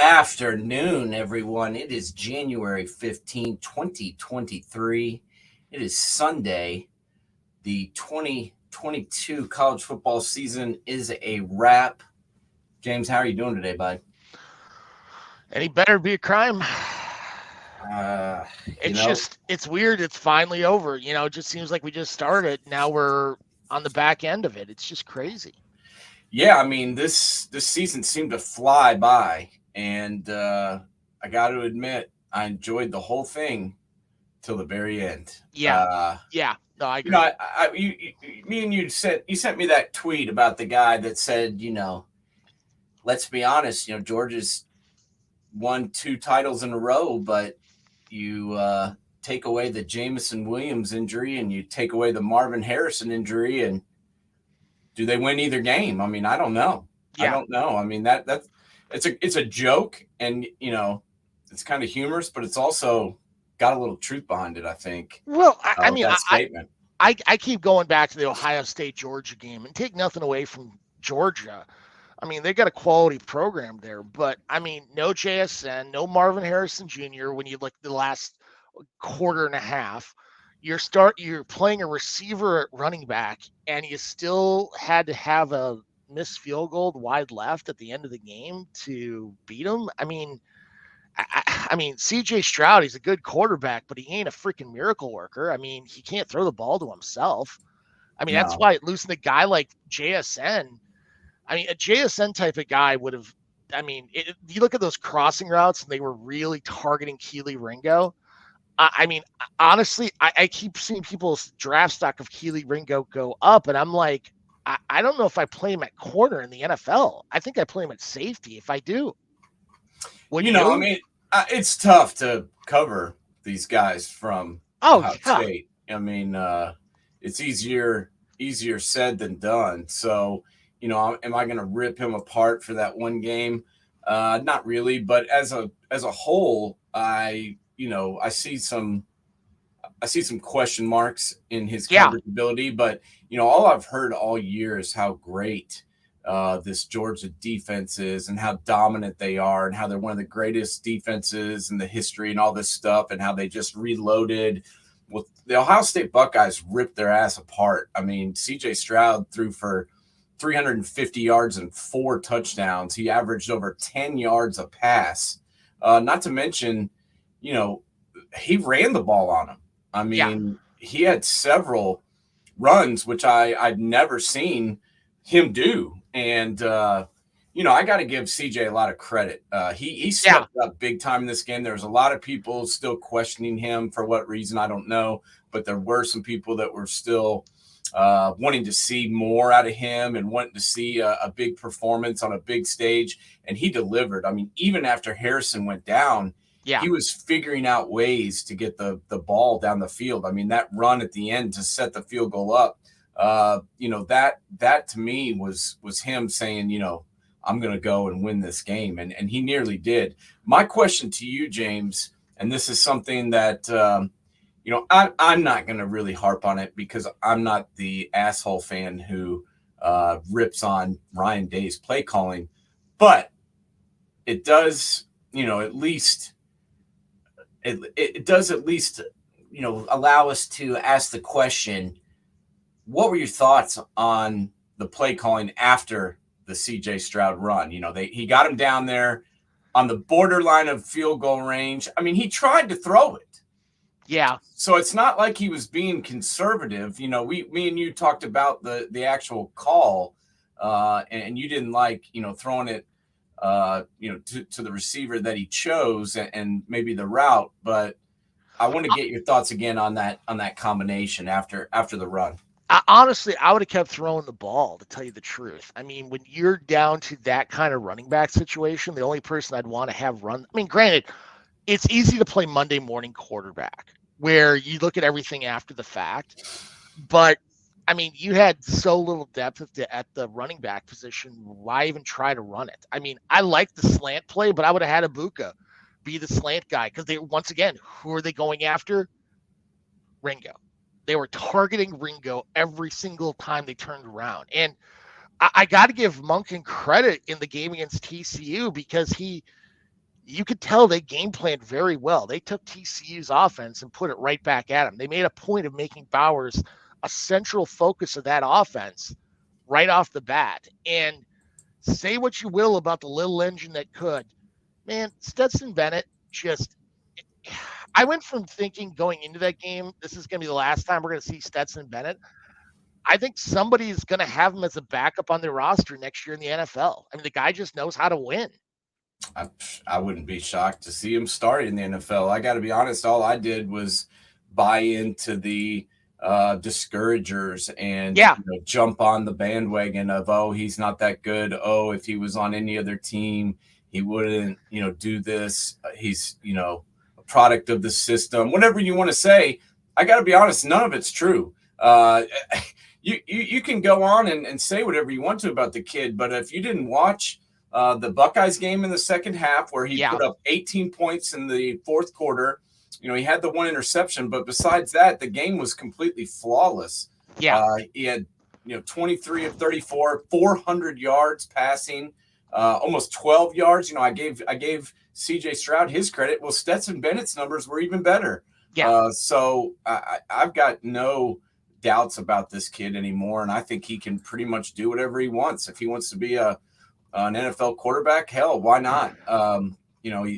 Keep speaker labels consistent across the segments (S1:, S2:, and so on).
S1: afternoon, everyone. It is January 15th, 2023. It is Sunday. The 2022 college football season is a wrap. James, how are you doing today, bud?
S2: Any better be a crime?
S1: Uh, you
S2: It's
S1: know,
S2: just, it's weird. It's finally over. It just seems like we just started. Now we're on the back end of it. It's just crazy.
S1: yeah, I mean this season seemed to fly by, and I got to admit, I enjoyed the whole thing till the very end.
S2: Yeah. Yeah. No, I
S1: You know,
S2: agree.
S1: me and you sent me that tweet about the guy that said, let's be honest, Georgia's won two titles in a row, but you take away the Jamison Williams injury and you take away the Marvin Harrison injury, and do they win either game? I mean, I don't know. I
S2: Yeah.
S1: don't know. I mean that's it's a joke, and it's kind of humorous, but it's also got a little truth behind it. I think
S2: Well, I
S1: with
S2: mean,
S1: that statement.
S2: I keep going back to the Ohio State Georgia game and take nothing away from Georgia. I mean, they got a quality program there, but I mean, no JSN, no Marvin Harrison Jr. When you look the last quarter and a half, you're playing a receiver at running back, and you still had to have a missed field goal wide left at the end of the game to beat them. I mean, CJ Stroud, he's a good quarterback, but he ain't a freaking miracle worker. I mean, he can't throw the ball to himself. I mean, that's
S1: No,
S2: why losing a guy like JSN, I mean, a JSN type of guy would have. I mean, you look at those crossing routes, and they were really targeting Keely Ringo. I mean, honestly, I keep seeing people's draft stock of Keely Ringo go up, and I'm like, I don't know if I play him at corner in the NFL. I think I play him at safety if I do. Wouldn't
S1: I
S2: you?
S1: mean, it's tough to cover these guys from
S2: Oh
S1: Ohio
S2: yeah,
S1: State. I mean, it's easier said than done. So, am I going to rip him apart for that one game? Not really, but as a whole, I see some question marks in his
S2: yeah,
S1: coverage ability, but all I've heard all year is how great this Georgia defense is, and how dominant they are, and how they're one of the greatest defenses in the history, and all this stuff, and how they just reloaded. Well, the Ohio State Buckeyes ripped their ass apart. I mean, C.J. Stroud threw for 350 yards and four touchdowns. He averaged over 10 yards a pass. Not to mention, you know, he ran the ball on him. I
S2: yeah.
S1: mean, he had several runs, which I'd never seen him do. And, I got to give CJ a lot of credit. He
S2: Yeah.
S1: stepped up big time in this game. There was a lot of people still questioning him for what reason, I don't know. But there were some people that were still wanting to see more out of him and wanting to see a big performance on a big stage. And he delivered. I mean, even after Harrison went down,
S2: Yeah.
S1: he was figuring out ways to get the ball down the field. I mean, that run at the end to set the field goal up, that to me was him saying, I'm going to go and win this game, and he nearly did. My question to you, James, and this is something that I'm not going to really harp on it because I'm not the asshole fan who rips on Ryan Day's play calling, but it does, at least it does at least allow us to ask the question, what were your thoughts on the play calling after the CJ Stroud run? He got him down there on the borderline of field goal range. I mean, he tried to throw it.
S2: Yeah.
S1: So it's not like he was being conservative. Me and you talked about the actual call, and you didn't like, throwing it, to the receiver that he chose, and maybe the route. But I want to get your thoughts again on that combination after the run.
S2: Honestly, I would have kept throwing the ball, to tell you the truth. I mean, when you're down to that kind of running back situation, the only person I'd want to have run, I mean, granted, it's easy to play Monday morning quarterback where you look at everything after the fact, but I mean, you had so little depth at the running back position. Why even try to run it? I mean, I like the slant play, but I would have had Ibuka be the slant guy because once again, who are they going after? Ringo. They were targeting Ringo every single time they turned around. And I got to give Monken credit in the game against TCU because you could tell they game planned very well. They took TCU's offense and put it right back at them. They made a point of making Bowers a central focus of that offense right off the bat. And say what you will about the little engine that could, man, Stetson Bennett just. I went from thinking going into that game, this is going to be the last time we're going to see Stetson Bennett. I think somebody is going to have him as a backup on their roster next year in the NFL. I mean, the guy just knows how to win.
S1: I wouldn't be shocked to see him start in the NFL. I got to be honest, all I did was buy into the discouragers and jump on the bandwagon of, oh, he's not that good. Oh, if he was on any other team, he wouldn't, do this. He's, a product of the system, whatever you want to say. I got to be honest, none of it's true. You can go on and say whatever you want to about the kid, but if you didn't watch the Buckeyes game in the second half where he put up 18 points in the fourth quarter, he had the one interception, but besides that, the game was completely flawless. He had 23 of 34, 400 yards passing, almost 12 yards. I gave CJ Stroud his credit. Well, Stetson Bennett's numbers were even better. So I've got no doubts about this kid anymore, and I think he can pretty much do whatever he wants. If he wants to be an NFL quarterback, hell, why not?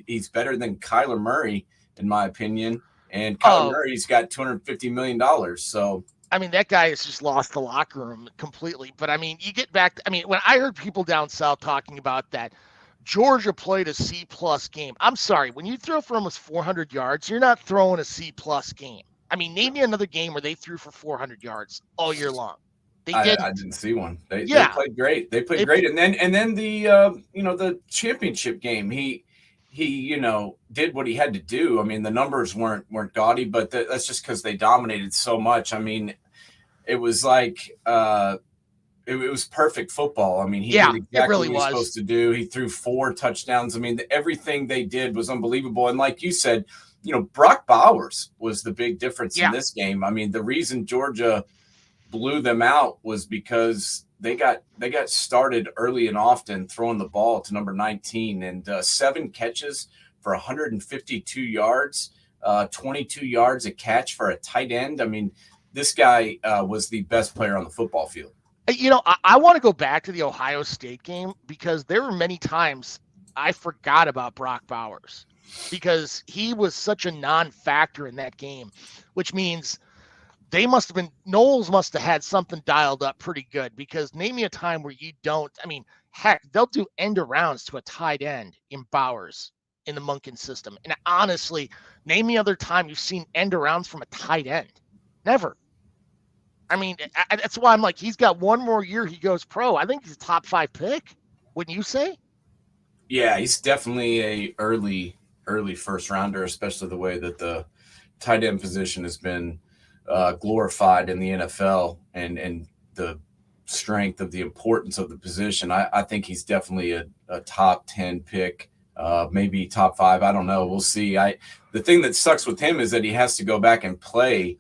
S1: He's better than Kyler Murray, in my opinion, and Kyler Murray's got $250 million. So,
S2: I mean, that guy has just lost the locker room completely. But, I mean, you get back – when I heard people down south talking about that, Georgia played a C-plus game. I'm sorry. When you throw for almost 400 yards, you're not throwing a C-plus game. I mean, name me another game where they threw for 400 yards all year long.
S1: I didn't see one. They played great. They played great. And then the the championship game, he did what he had to do. I mean, the numbers weren't gaudy, but that's just because they dominated so much. I mean, it was like it was perfect football. I mean, he did exactly what he was supposed to do. He threw 4 touchdowns. I mean, everything they did was unbelievable. And like you said, Brock Bowers was the big difference in this game. I mean, the reason Georgia blew them out was because they got started early and often throwing the ball to number 19 and 7 catches for 152 yards, 22 yards a catch for a tight end. I mean, this guy was the best player on the football field.
S2: I want to go back to the Ohio State game because there were many times I forgot about Brock Bowers because he was such a non-factor in that game, which means Knowles must have had something dialed up pretty good because name me a time where you don't. I mean, heck, they'll do end arounds to a tight end in Bowers in the Monken system. And honestly, name me other time you've seen end arounds from a tight end. Never. I mean, that's why I'm like, he's got one more year. He goes pro. I think he's a top 5 pick. Wouldn't you say?
S1: Yeah, he's definitely a early first rounder, especially the way that the tight end position has been glorified in the NFL and the strength of the importance of the position. I think he's definitely a top 10 pick, maybe top 5. I don't know. We'll see. The thing that sucks with him is that he has to go back and play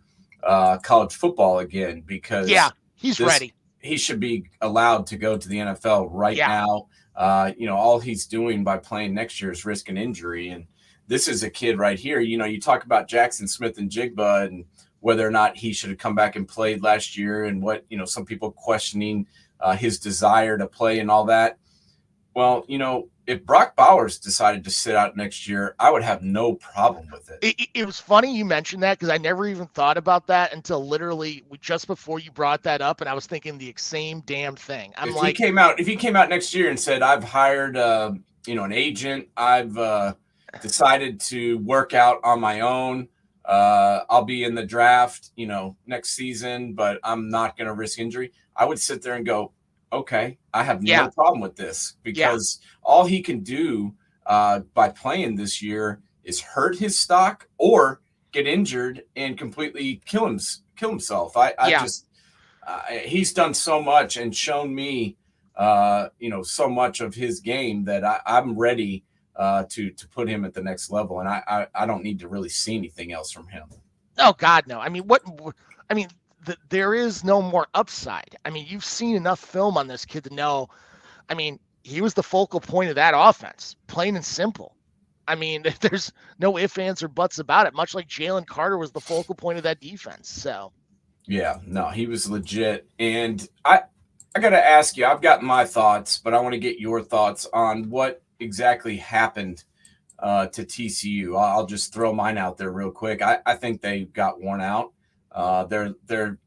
S1: college football again because
S2: he's ready.
S1: He should be allowed to go to the NFL right now. All he's doing by playing next year is risking injury. And this is a kid right here. You talk about Jackson Smith and Jigba and whether or not he should have come back and played last year and what, some people questioning his desire to play and all that. Well, if Brock Bowers decided to sit out next year, I would have no problem with it.
S2: It was funny you mentioned that because I never even thought about that until literally just before you brought that up, and I was thinking the same damn thing.
S1: If he came out next year and said, "I've hired, an agent, I've decided to work out on my own. I'll be in the draft, next season, but I'm not going to risk injury," I would sit there and go, okay, I have no problem with this because all he can do by playing this year is hurt his stock or get injured and completely kill himself. He's done so much and shown me, so much of his game that I'm ready to put him at the next level. And I don't need to really see anything else from him.
S2: Oh God, no. There is no more upside. I mean, you've seen enough film on this kid to know, he was the focal point of that offense, plain and simple. I mean, there's no ifs, ands, or buts about it, much like Jalen Carter was the focal point of that defense. So,
S1: Yeah, no, he was legit. And I got to ask you, I've got my thoughts, but I want to get your thoughts on what exactly happened to TCU. I'll just throw mine out there real quick. I think they got worn out.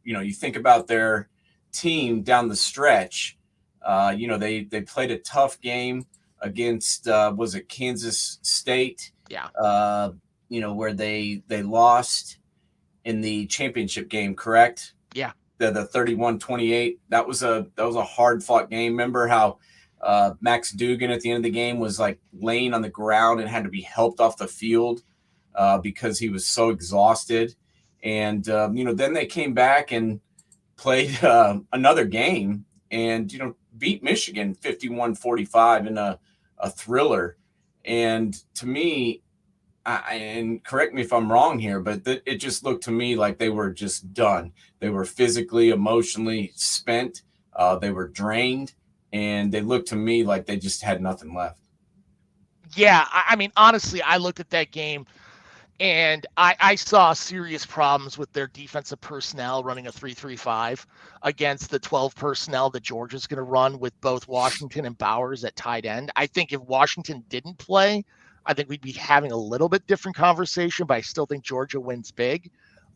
S1: You think about their team down the stretch. They played a tough game against was it Kansas State?
S2: yeah.
S1: Where they lost in the championship game, correct?
S2: Yeah.
S1: The 31-28. That was a hard fought game. Remember how Max Dugan at the end of the game was like laying on the ground and had to be helped off the field because he was so exhausted. And then they came back and played another game and beat Michigan 51-45 in a thriller. And to me, and correct me if I'm wrong here, but it just looked to me like they were just done. They were physically, emotionally spent. They were drained, and they looked to me like they just had nothing left.
S2: Yeah, I mean, honestly, I looked at that game, and I saw serious problems with their defensive personnel running a 3-3-5 against the 12 personnel that Georgia's going to run with both Washington and Bowers at tight end. I think if Washington didn't play, I think we'd be having a little bit different conversation, but I still think Georgia wins big.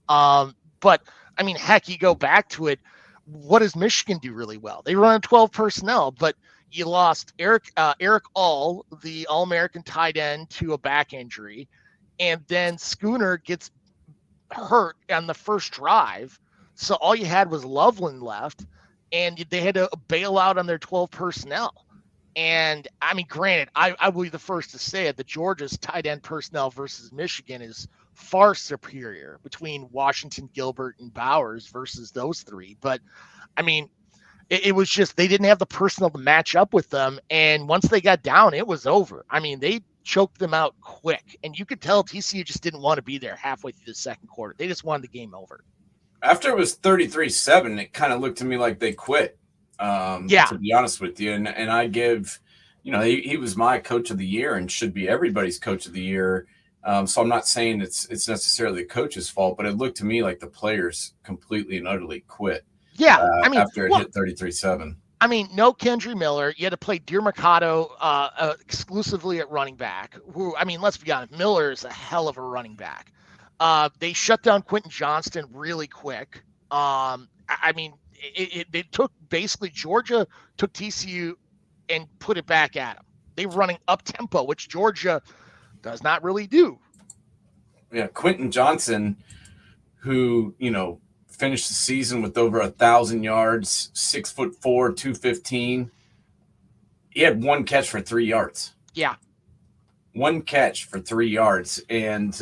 S2: But I mean, heck, you go back to it. What does Michigan do really well? They run 12 personnel, but you lost Eric All, the All-American tight end, to a back injury, and then Schooner gets hurt on the first drive. So all you had was Loveland left, and they had to bail out on their 12 personnel. And I mean, granted, I will be the first to say it. The Georgia's tight end personnel versus Michigan is far superior between Washington, Gilbert, and Bowers versus those three. But I mean, it was just they didn't have the personnel to match up with them. And once they got down, it was over. I mean, they choked them out quick. And you could tell TCU just didn't want to be there halfway through the second quarter. They just wanted the game over.
S1: After it was 33-7, it kind of looked to me like they quit. To be honest with you. And I give, he was my coach of the year and should be everybody's coach of the year. So I'm not saying it's necessarily the coach's fault, but it looked to me like the players completely and utterly quit.
S2: Yeah. I mean,
S1: after it hit 33-7.
S2: I mean, no Kendry Miller. You had to play Deer Mercado exclusively at running back. Who, I mean, let's be honest, Miller is a hell of a running back. They shut down Quentin Johnston really quick. I mean, they took basically Georgia took TCU and put it back at them. They were running up tempo, which Georgia does not really do.
S1: Yeah, Quentin Johnson, who finished the season with over 1,000 yards, 6'4", 215. He had one catch for 3 yards.
S2: Yeah,
S1: one catch for 3 yards, and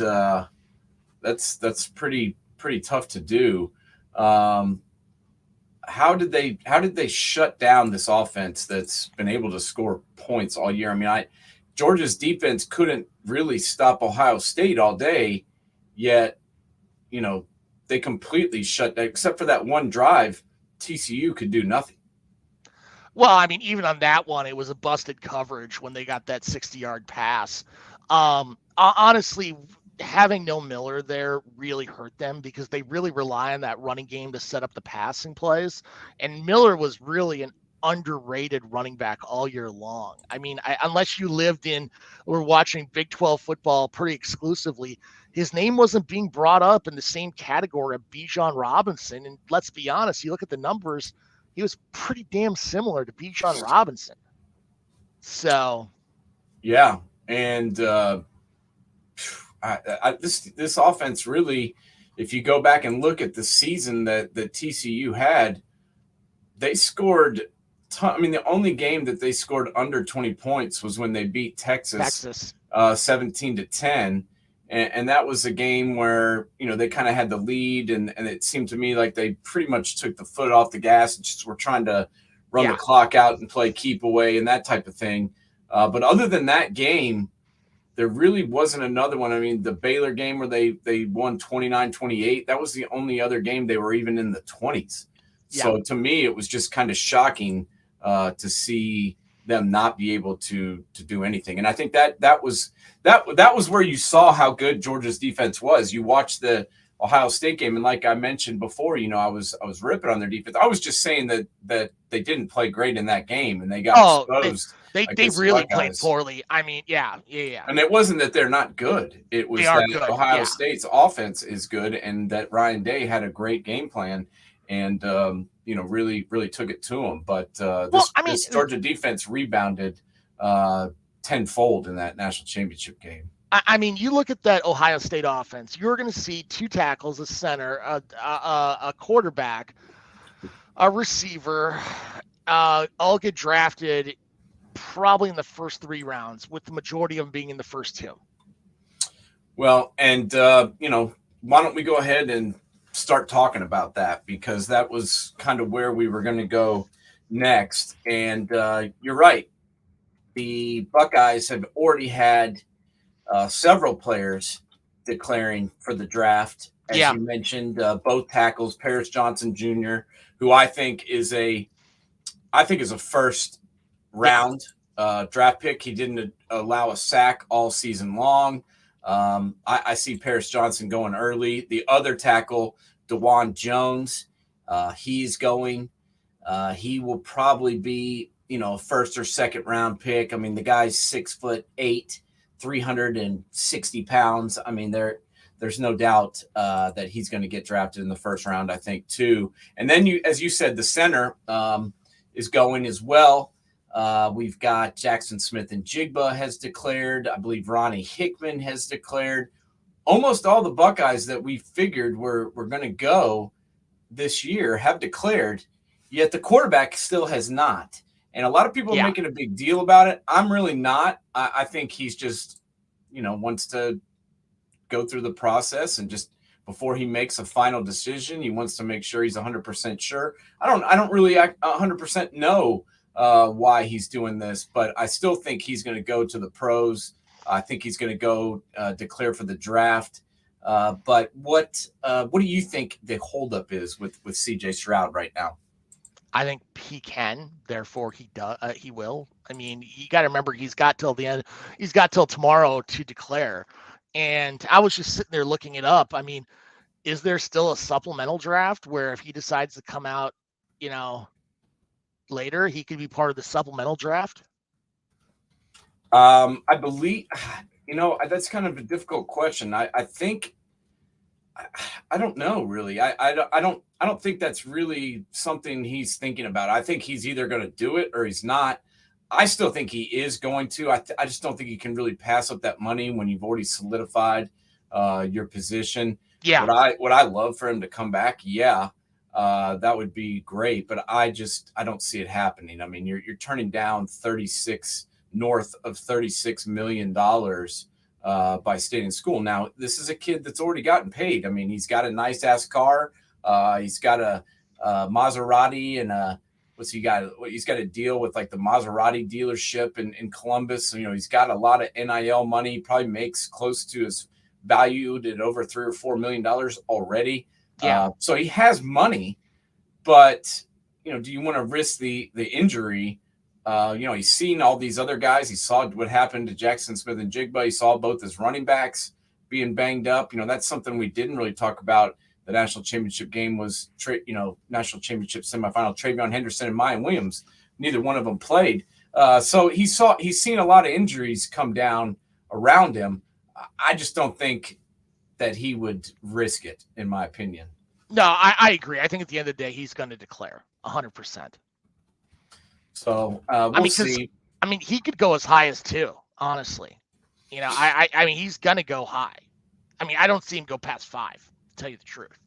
S1: that's pretty tough to do. How did they shut down this offense that's been able to score points all year? I mean, Georgia's defense couldn't really stop Ohio State all day, yet, they completely shut down. Except for that one drive, TCU could do nothing.
S2: Well, I mean, even on that one, it was a busted coverage when they got that 60-yard pass. Honestly, having no Miller there really hurt them because they really rely on that running game to set up the passing plays. And Miller was really an underrated running back all year long. I mean, unless you lived we're watching Big 12 football pretty exclusively, his name wasn't being brought up in the same category of Bijan Robinson. And let's be honest, you look at the numbers, he was pretty damn similar to Bijan Robinson. So,
S1: yeah, and this offense really, if you go back and look at the season that TCU had, they scored. I mean, the only game that they scored under 20 points was when they beat Texas. 17-10. And that was a game where, they kind of had the lead and it seemed to me like they pretty much took the foot off the gas and just were trying to run the clock out and play keep away and that type of thing. But other than that game, there really wasn't another one. I mean, the Baylor game where they won 29-28, that was the only other game they were even in the 20s. Yeah. So to me, it was just kind of shocking to see them not be able to do anything. And I think that was where you saw how good Georgia's defense was. You watched the Ohio State game, and like I mentioned before, I was ripping on their defense. I was just saying that they didn't play great in that game, and they got exposed.
S2: They really played poorly. I mean, yeah.
S1: And it wasn't that they're not good. It was that good. Ohio State's offense is good, and that Ryan Day had a great game plan, and really took it to him. But this Georgia defense rebounded tenfold in that national championship game.
S2: I mean, you look at that Ohio State offense, you're going to see 2 tackles, a center, a quarterback, a receiver, all get drafted probably in the first 3 rounds, with the majority of them being in the first 2.
S1: Well, and, why don't we go ahead and start talking about that, because that was kind of where we were going to go next. And you're right. The Buckeyes have already had several players declaring for the draft. As you mentioned, both tackles, Paris Johnson Jr., who I think is a first round draft pick. He didn't allow a sack all season long. I see Paris Johnson going early. The other tackle, DeJuan Jones, he's going. He will probably be, first or second round pick. I mean, the guy's 6'8", 360 pounds. I mean, there's no doubt that he's going to get drafted in the first round, I think, too. And then as you said, the center is going as well. We've got Jackson Smith-Njigba has declared. I believe Ronnie Hickman has declared. Almost all the Buckeyes that we figured were going to go this year have declared, yet the quarterback still has not. And a lot of people are making a big deal about it. I'm really not. I think he's just, wants to go through the process, and just before he makes a final decision, he wants to make sure he's 100% sure. I don't really 100% know why he's doing this, but I still think he's going to go to the pros. I think he's going to go declare for the draft. But what do you think the holdup is with CJ Stroud right now?
S2: I think he can, therefore he will. I mean, you got to remember, he's got till the end. He's got till tomorrow to declare. And I was just sitting there looking it up. I mean, is there still a supplemental draft where if he decides to come out, later, he could be part of the supplemental draft?
S1: I believe, that's kind of a difficult question. I think, I don't know, really. I don't think that's really something he's thinking about. I think he's either going to do it or he's not. I still think he is going to. I just don't think you can really pass up that money when you've already solidified your position.
S2: Yeah.
S1: Would I love for him to come back? Yeah. That would be great, but I don't see it happening. I mean, you're turning down north of $36 million by staying in school. Now, this is a kid that's already gotten paid. I mean, he's got a nice ass car. He's got a Maserati and he's got a deal with like the Maserati dealership in Columbus. So, he's got a lot of NIL money. He probably makes close to his valued at over $3 or $4 million already.
S2: Yeah.
S1: So he has money, but do you want to risk the injury? He's seen all these other guys. He saw what happened to Jackson Smith-Njigba. He saw both his running backs being banged up. That's something we didn't really talk about. The national championship game was, national championship semifinal. Travion Henderson and Mayan Williams, neither one of them played. So he's seen a lot of injuries come down around him. I just don't think that he would risk it, in my opinion.
S2: No, I agree. I think at the end of the day, he's going to declare 100%.
S1: So we'll see.
S2: I mean, he could go as high as 2, honestly. I mean, he's going to go high. I mean, I don't see him go past 5, to tell you the truth.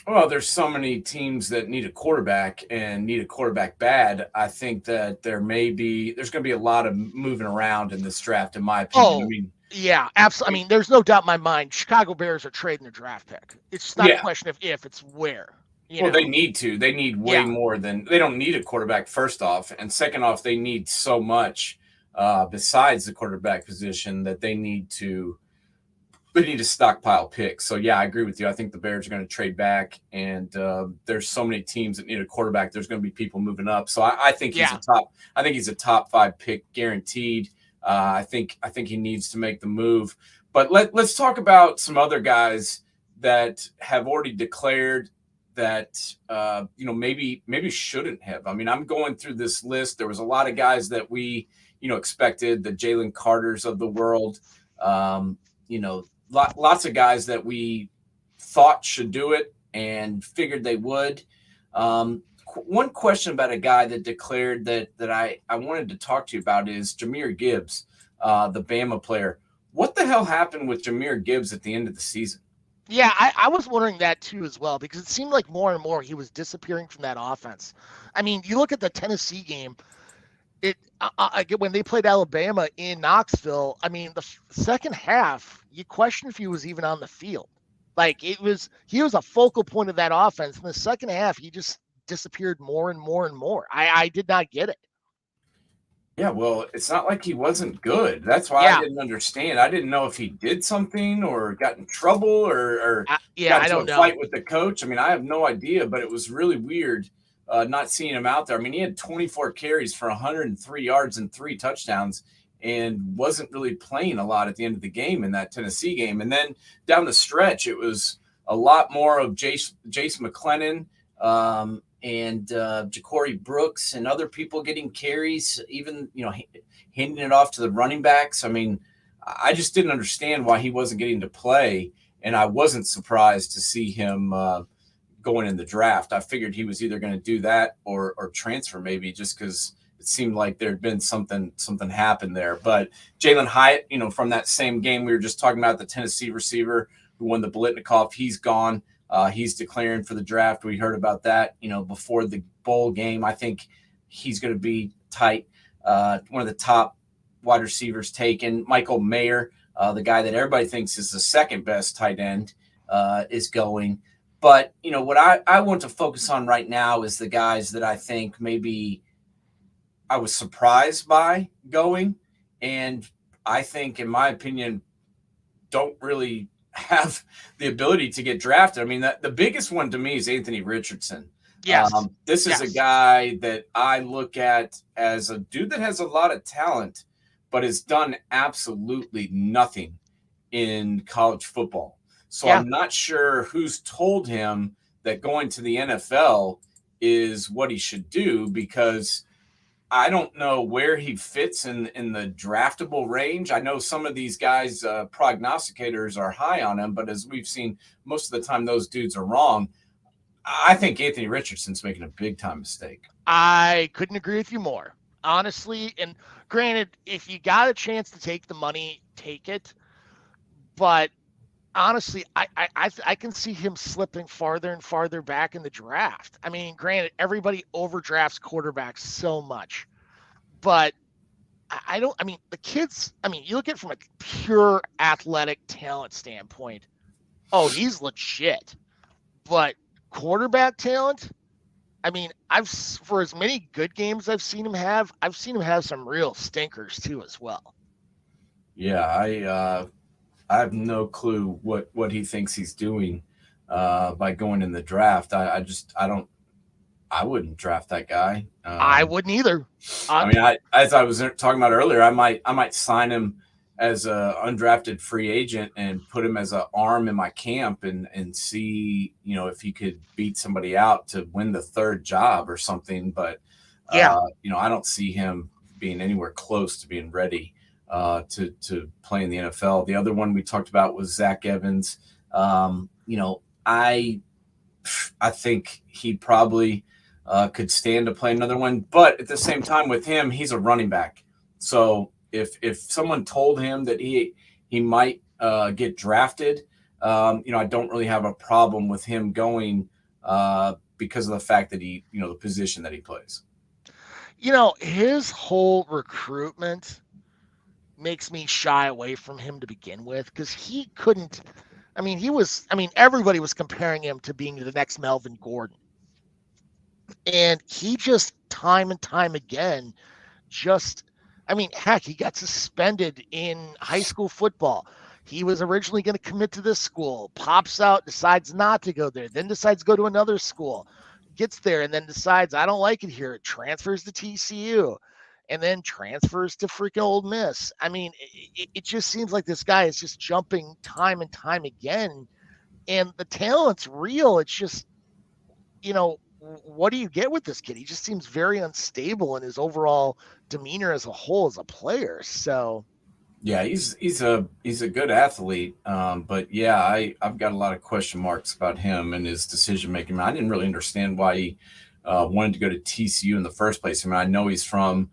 S1: Well, there's so many teams that need a quarterback and need a quarterback bad. I think that there's going to be a lot of moving around in this draft, in my opinion.
S2: Yeah, absolutely. I mean, there's no doubt in my mind, Chicago Bears are trading their draft pick. It's just not a question of if, it's where.
S1: They need to. They need way more than – they don't need a quarterback, first off. And second off, they need so much besides the quarterback position that they need to they need to stockpile picks. So yeah, I agree with you. I think the Bears are going to trade back, and there's so many teams that need a quarterback. There's going to be people moving up. So I think he's
S2: Yeah.
S1: I think he's a top 5 pick guaranteed. I think he needs to make the move. But let's talk about some other guys that have already declared that maybe shouldn't have. I mean, I'm going through this list. There was a lot of guys that we expected, the Jalen Carters of the world. Lots of guys that we thought should do it and figured they would. One question about a guy that declared that I wanted to talk to you about is Jahmyr Gibbs, the Bama player. What the hell happened with Jahmyr Gibbs at the end of the season?
S2: Yeah, I was wondering that too as well, because it seemed like more and more he was disappearing from that offense. I mean, you look at the Tennessee game, when they played Alabama in Knoxville, I mean, the second half, you question if he was even on the field. Like he was a focal point of that offense. In the second half, he just disappeared more and more and more. I did not get it.
S1: Yeah, well, it's not like he wasn't good. That's why I didn't understand. I didn't know if he did something or got in trouble or got into a fight with the coach. I mean, I have no idea, but it was really weird not seeing him out there. I mean, he had 24 carries for 103 yards and 3 touchdowns and wasn't really playing a lot at the end of the game in that Tennessee game. And then down the stretch, it was a lot more of Jace McClellan and Ja'Cory Brooks and other people getting carries, even, handing it off to the running backs. I mean, I just didn't understand why he wasn't getting to play, and I wasn't surprised to see him going in the draft. I figured he was either going to do that or transfer maybe, just because it seemed like there'd been something happened there. But Jalen Hyatt, from that same game we were just talking about, the Tennessee receiver who won the Biletnikoff, he's gone. He's declaring for the draft. We heard about that, before the bowl game. I think he's going to be tight. One of the top wide receivers taken. Michael Mayer, the guy that everybody thinks is the second best tight end, is going. But, what I want to focus on right now is the guys that I think maybe I was surprised by going. And I think, in my opinion, don't really have the ability to get drafted. I mean, the biggest one to me is Anthony Richardson.
S2: Yes.
S1: This is a guy that I look at as a dude that has a lot of talent, but has done absolutely nothing in college football. So I'm not sure who's told him that going to the NFL is what he should do, because I don't know where he fits in the draftable range. I know some of these guys, prognosticators, are high on him, but as we've seen, most of the time those dudes are wrong. I think Anthony Richardson's making a big-time mistake.
S2: I couldn't agree with you more, honestly. And granted, if you got a chance to take the money, take it. But honestly, I can see him slipping farther and farther back in the draft. I mean, granted, everybody overdrafts quarterbacks so much, but the kids, you look at it from a pure athletic talent standpoint. Oh, he's legit. But quarterback talent, for as many good games I've seen him have some real stinkers too as well.
S1: Yeah, I have no clue what he thinks he's doing by going in the draft. I wouldn't draft that guy.
S2: I wouldn't either.
S1: As I was talking about earlier, I might sign him as a undrafted free agent and put him as an arm in my camp and see, if he could beat somebody out to win the third job or something. But I don't see him being anywhere close to being ready to play in the NFL. The other one we talked about was Zach Evans. I think he probably could stand to play another one, but at the same time with him, he's a running back. So if someone told him that he might get drafted, I don't really have a problem with him going because of the fact that he, the position that he plays.
S2: His whole recruitment makes me shy away from him to begin with, because he couldn't. Everybody was comparing him to being the next Melvin Gordon. And he just, time and time again, heck, he got suspended in high school football. He was originally going to commit to this school, pops out, decides not to go there, then decides to go to another school, gets there, and then decides, I don't like it here. Transfers to TCU, and then transfers to freaking Ole Miss. I mean, it just seems like this guy is just jumping time and time again, and the talent's real. It's just, what do you get with this kid? He just seems very unstable in his overall demeanor as a whole as a player. So
S1: yeah, he's a good athlete, but yeah, I've got a lot of question marks about him and his decision making. I didn't really understand why he wanted to go to TCU in the first place. I mean, I know he's from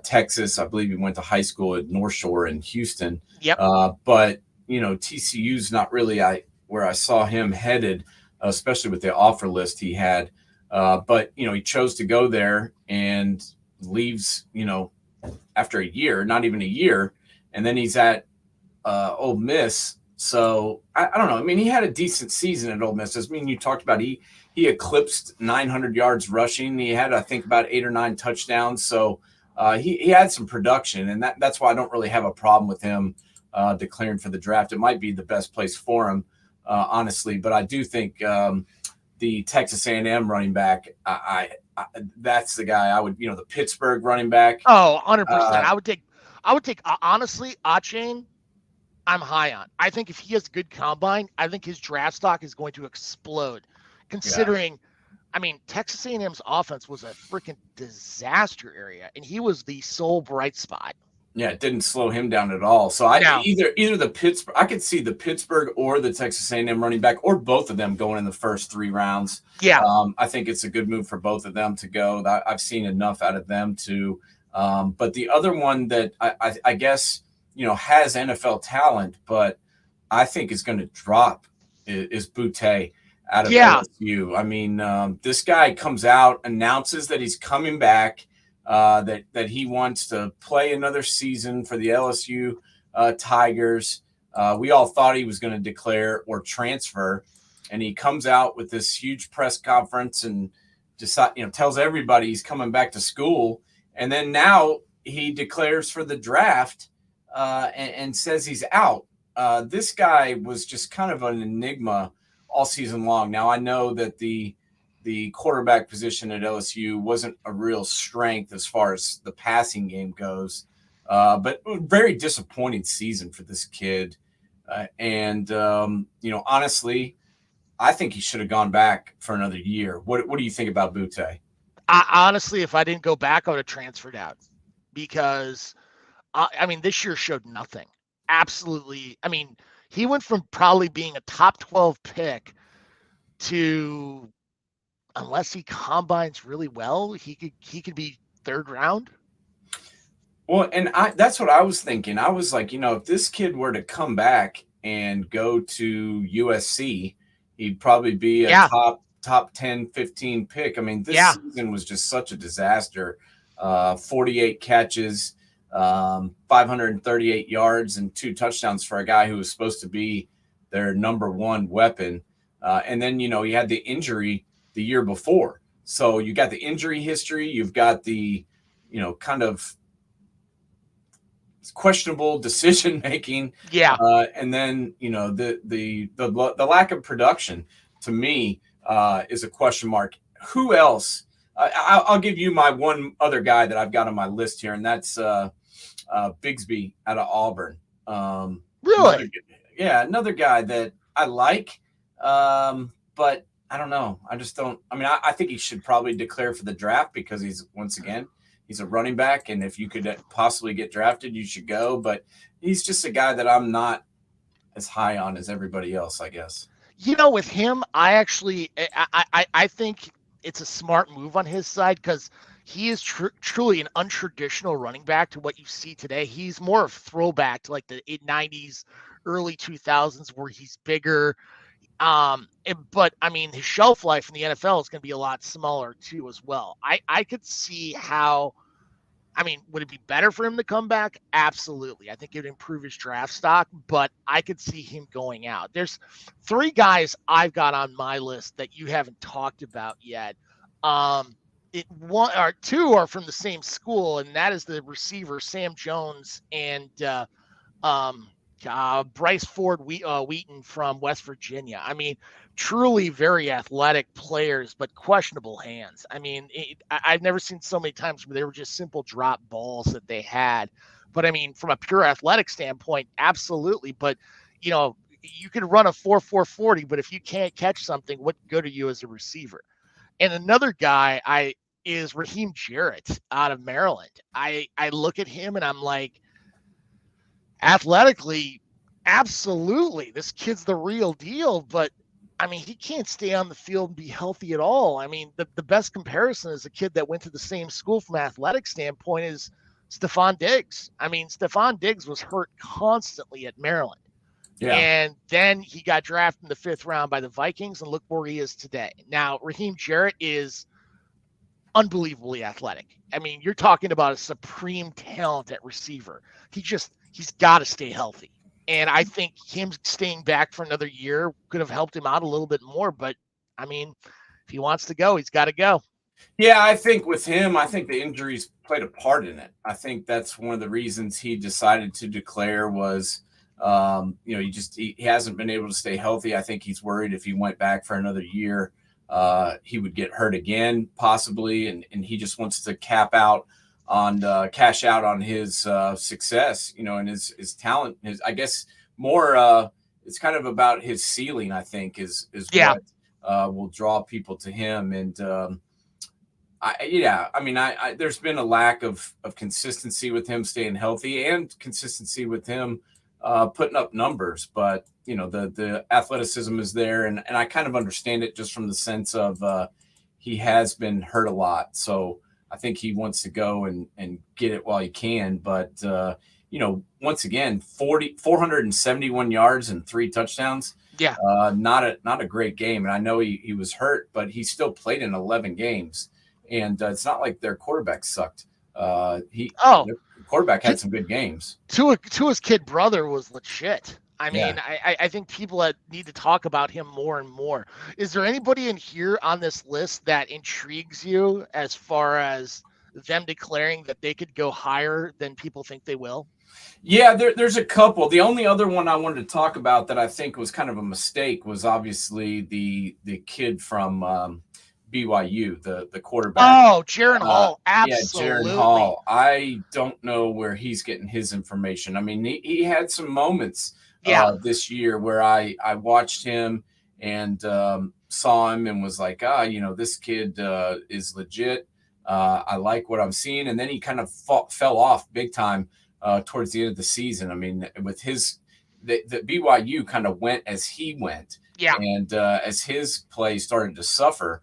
S1: Texas. I believe he went to high school at North Shore in Houston.
S2: Yep.
S1: But TCU's not really where I saw him headed, especially with the offer list he had. But he chose to go there and leaves, after a year, not even a year. And then he's at Ole Miss. So I don't know. I mean, he had a decent season at Ole Miss. I mean, you talked about he eclipsed 900 yards rushing. He had, I think, about 8 or 9 touchdowns. So he had some production, and that's why I don't really have a problem with him declaring for the draft. It might be the best place for him, honestly. But I do think the Texas A&M running back, that's the guy I would, the Pittsburgh running back.
S2: Oh, 100%. I would take honestly, Achane, I'm high on. I think if he has good combine, I think his draft stock is going to explode. Considering, I mean, Texas A&M's offense was a freaking disaster area, and he was the sole bright spot.
S1: Yeah, it didn't slow him down at all. So either the Pittsburgh, I could see the Pittsburgh or the Texas A&M running back, or both of them going in the first 3 rounds.
S2: Yeah,
S1: I think it's a good move for both of them to go. I've seen enough out of them to. But the other one that I guess has NFL talent, but I think is going to drop is Boutte out of LSU. I mean, this guy comes out, announces that he's coming back. That he wants to play another season for the LSU Tigers. We all thought he was going to declare or transfer, and he comes out with this huge press conference and tells everybody he's coming back to school. And then now he declares for the draft and says he's out. This guy was just kind of an enigma all season long. Now, I know that the quarterback position at LSU wasn't a real strength as far as the passing game goes, but very disappointing season for this kid. Honestly, I think he should have gone back for another year. What do you think about Boutte?
S2: Honestly, if I didn't go back, I would have transferred out because, this year showed nothing. Absolutely. I mean, he went from probably being a top 12 pick to, unless he combines really well, he could be 3rd round.
S1: Well, and that's what I was thinking. I was like, if this kid were to come back and go to USC, he'd probably be a top 10, 15 pick. I mean, this season was just such a disaster. 48 catches, 538 yards, and 2 touchdowns for a guy who was supposed to be their number 1 weapon. And then, he had the injury the year before. So you got the injury history, you've got the, kind of questionable decision making.
S2: Yeah.
S1: And then, the lack of production to me is a question mark. Who else? I'll give you my one other guy that I've got on my list here, and that's Bigsby out of Auburn.
S2: Really?
S1: Another guy that I like, but I don't know. I just don't. I mean, I think he should probably declare for the draft because he's a running back, and if you could possibly get drafted, you should go. But he's just a guy that I'm not as high on as everybody else, I guess.
S2: With him, I think it's a smart move on his side because he is truly an untraditional running back to what you see today. He's more of throwback to like the 90s, early 2000s where he's bigger. But I mean, his shelf life in the NFL is going to be a lot smaller too, as well. I could see how, would it be better for him to come back? Absolutely. I think it would improve his draft stock, but I could see him going out. There's 3 guys I've got on my list that you haven't talked about yet. 1 or 2 are from the same school, and that is the receiver Sam Jones and Bryce Ford Wheaton from West Virginia. I mean, truly very athletic players, but questionable hands. I mean, I've never seen so many times where they were just simple drop balls that they had. But I mean, from a pure athletic standpoint, absolutely. But, you know, you can run a 4.40, but if you can't catch something, what good are you as a receiver? And another guy is Raheem Jarrett out of Maryland. I look at him and I'm like, athletically, absolutely, this kid's the real deal. But I mean, he can't stay on the field and be healthy at all. I mean, the best comparison is a kid that went to the same school from an athletic standpoint is Stephon Diggs. I mean, Stephon Diggs was hurt constantly at Maryland.
S1: Yeah.
S2: And then he got drafted in the 5th round by the Vikings, and look where he is today. Now, Raheem Jarrett is unbelievably athletic. I mean, you're talking about a supreme talent at receiver. He's got to stay healthy. And I think him staying back for another year could have helped him out a little bit more. But I mean, if he wants to go, he's got to go.
S1: Yeah, I think with him, I think the injuries played a part in it. I think that's one of the reasons he decided to declare was, he hasn't been able to stay healthy. I think he's worried if he went back for another year, he would get hurt again, possibly. And he just wants to cash out on his success, and his talent. I guess more, it's kind of about his ceiling, I think, is what will draw people to him. And there's been a lack of consistency with him staying healthy and consistency with him putting up numbers. But, the athleticism is there. And I kind of understand it just from the sense of he has been hurt a lot. So I think he wants to go and get it while he can. But, once again, 471 yards and 3 touchdowns.
S2: Yeah.
S1: Not a great game. And I know he was hurt, but he still played in 11 games. And it's not like their quarterback sucked. The quarterback had some good games.
S2: Tua's kid brother was legit. I mean,
S1: Yeah.
S2: I think people need to talk about him more and more. Is there anybody in here on this list that intrigues you as far as them declaring that they could go higher than people think they will?
S1: Yeah, there's a couple. The only other one I wanted to talk about that I think was kind of a mistake was obviously the kid from BYU, the quarterback.
S2: Oh, Jaren Hall. Absolutely.
S1: Yeah, Jaren Hall. I don't know where he's getting his information. I mean, he had some moments this year where I watched him and saw him and was like, this kid is legit. I like what I'm seeing. And then he kind of fell off big time towards the end of the season. I mean, with the BYU kind of went as he went.
S2: Yeah.
S1: And as his play started to suffer,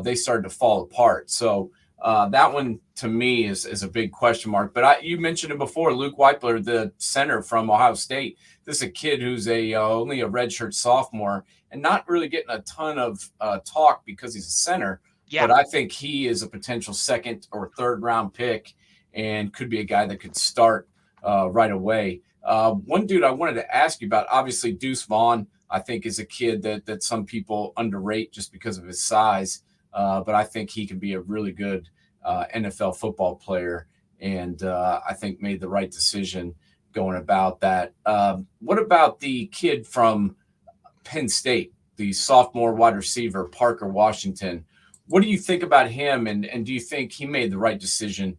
S1: they started to fall apart. So that one to me is a big question mark. But you mentioned it before, Luke Weipler, the center from Ohio State. This is a kid who's only a redshirt sophomore and not really getting a ton of talk because he's a center.
S2: Yeah.
S1: But I think he is a potential 2nd or 3rd round pick and could be a guy that could start right away. One dude I wanted to ask you about, obviously Deuce Vaughn, I think is a kid that some people underrate just because of his size. But I think he can be a really good NFL football player, and I think made the right decision going about that. What about the kid from Penn State, the sophomore wide receiver, Parker Washington? What do you think about him, and do you think he made the right decision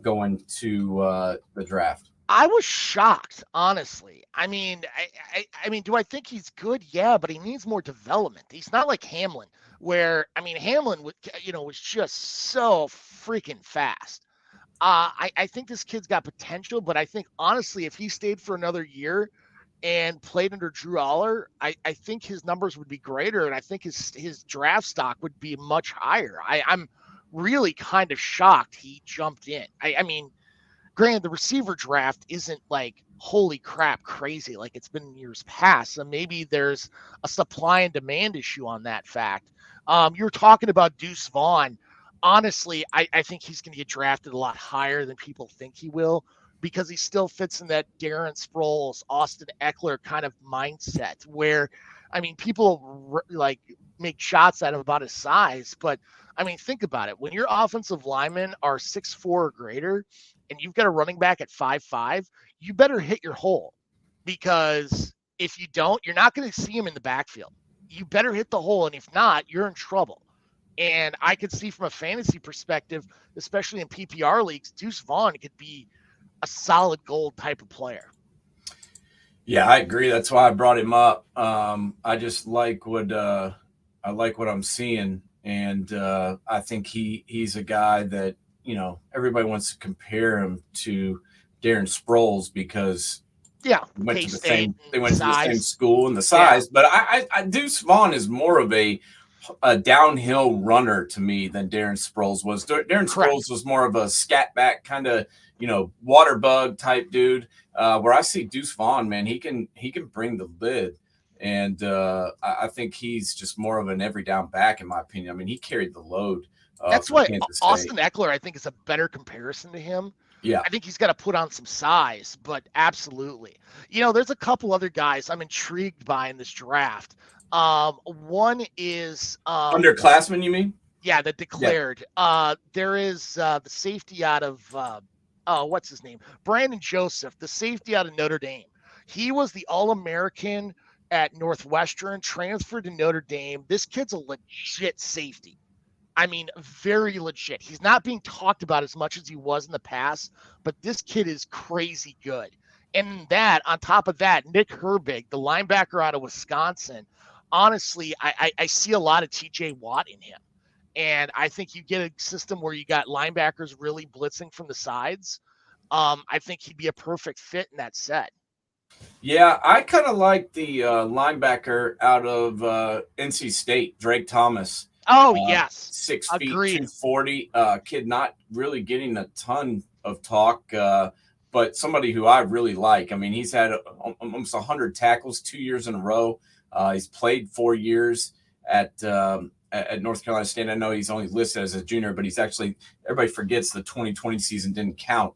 S1: going to the draft?
S2: I was shocked, honestly. I mean, I mean, do I think he's good? Yeah, but he needs more development. He's not like Hamlin, where Hamlin was just so freaking fast. I think this kid's got potential, but I think honestly, if he stayed for another year and played under Drew Aller, I think his numbers would be greater, and I think his draft stock would be much higher. I'm really kind of shocked he jumped in. I mean, granted, the receiver draft isn't like holy crap crazy like it's been in years past. So maybe there's a supply and demand issue on that fact. You're talking about Deuce Vaughn. Honestly, I think he's going to get drafted a lot higher than people think he will because he still fits in that Darren Sproles, Austin Eckler kind of mindset where, I mean, people like make shots at him about his size, but I mean, think about it. When your offensive linemen are 6'4" or greater, and you've got a running back at 5'5", you better hit your hole because if you don't, you're not going to see him in the backfield. You better hit the hole, and if not, you're in trouble. And I could see from a fantasy perspective, especially in PPR leagues, Deuce Vaughn could be a solid gold type of player.
S1: Yeah, I agree. That's why I brought him up. I just like what I'm seeing, and I think he's a guy that everybody wants to compare him to Darren Sproles because
S2: Yeah,
S1: went to the
S2: K-State
S1: same they went to the same
S2: size.
S1: school and the size. But I Deuce Vaughn is more of a downhill runner to me than Darren Sproles was. Darren
S2: Correct.
S1: Sproles was more of a scat back kind of water bug type dude. Where I see Deuce Vaughn, man, he can bring the lid, and I think he's just more of an every down back in my opinion. I mean, he carried the load.
S2: That's
S1: for
S2: why
S1: Kansas
S2: Austin
S1: State.
S2: Eckler, I think, is a better comparison to him.
S1: Yeah,
S2: I think he's got to put on some size, but absolutely. There's a couple other guys I'm intrigued by in this draft. One is
S1: underclassmen, you mean?
S2: Yeah, that declared. There is the safety out of what's his name? Brandon Joseph, the safety out of Notre Dame. He was the All-American at Northwestern, transferred to Notre Dame. This kid's a legit safety. I mean, very legit. He's not being talked about as much as he was in the past, but this kid is crazy good. And on top of that, Nick Herbig, the linebacker out of Wisconsin, honestly, I see a lot of TJ Watt in him. And I think you get a system where you got linebackers really blitzing from the sides. I think he'd be a perfect fit in that set.
S1: Yeah, I kind of like the linebacker out of NC State, Drake Thomas.
S2: Oh, yes.
S1: 6 feet,
S2: Agreed.
S1: 240. Kid not really getting a ton of talk, but somebody who I really like. I mean, he's had almost 100 tackles 2 years in a row. He's played 4 years at North Carolina State. I know he's only listed as a junior, but he's actually – everybody forgets the 2020 season didn't count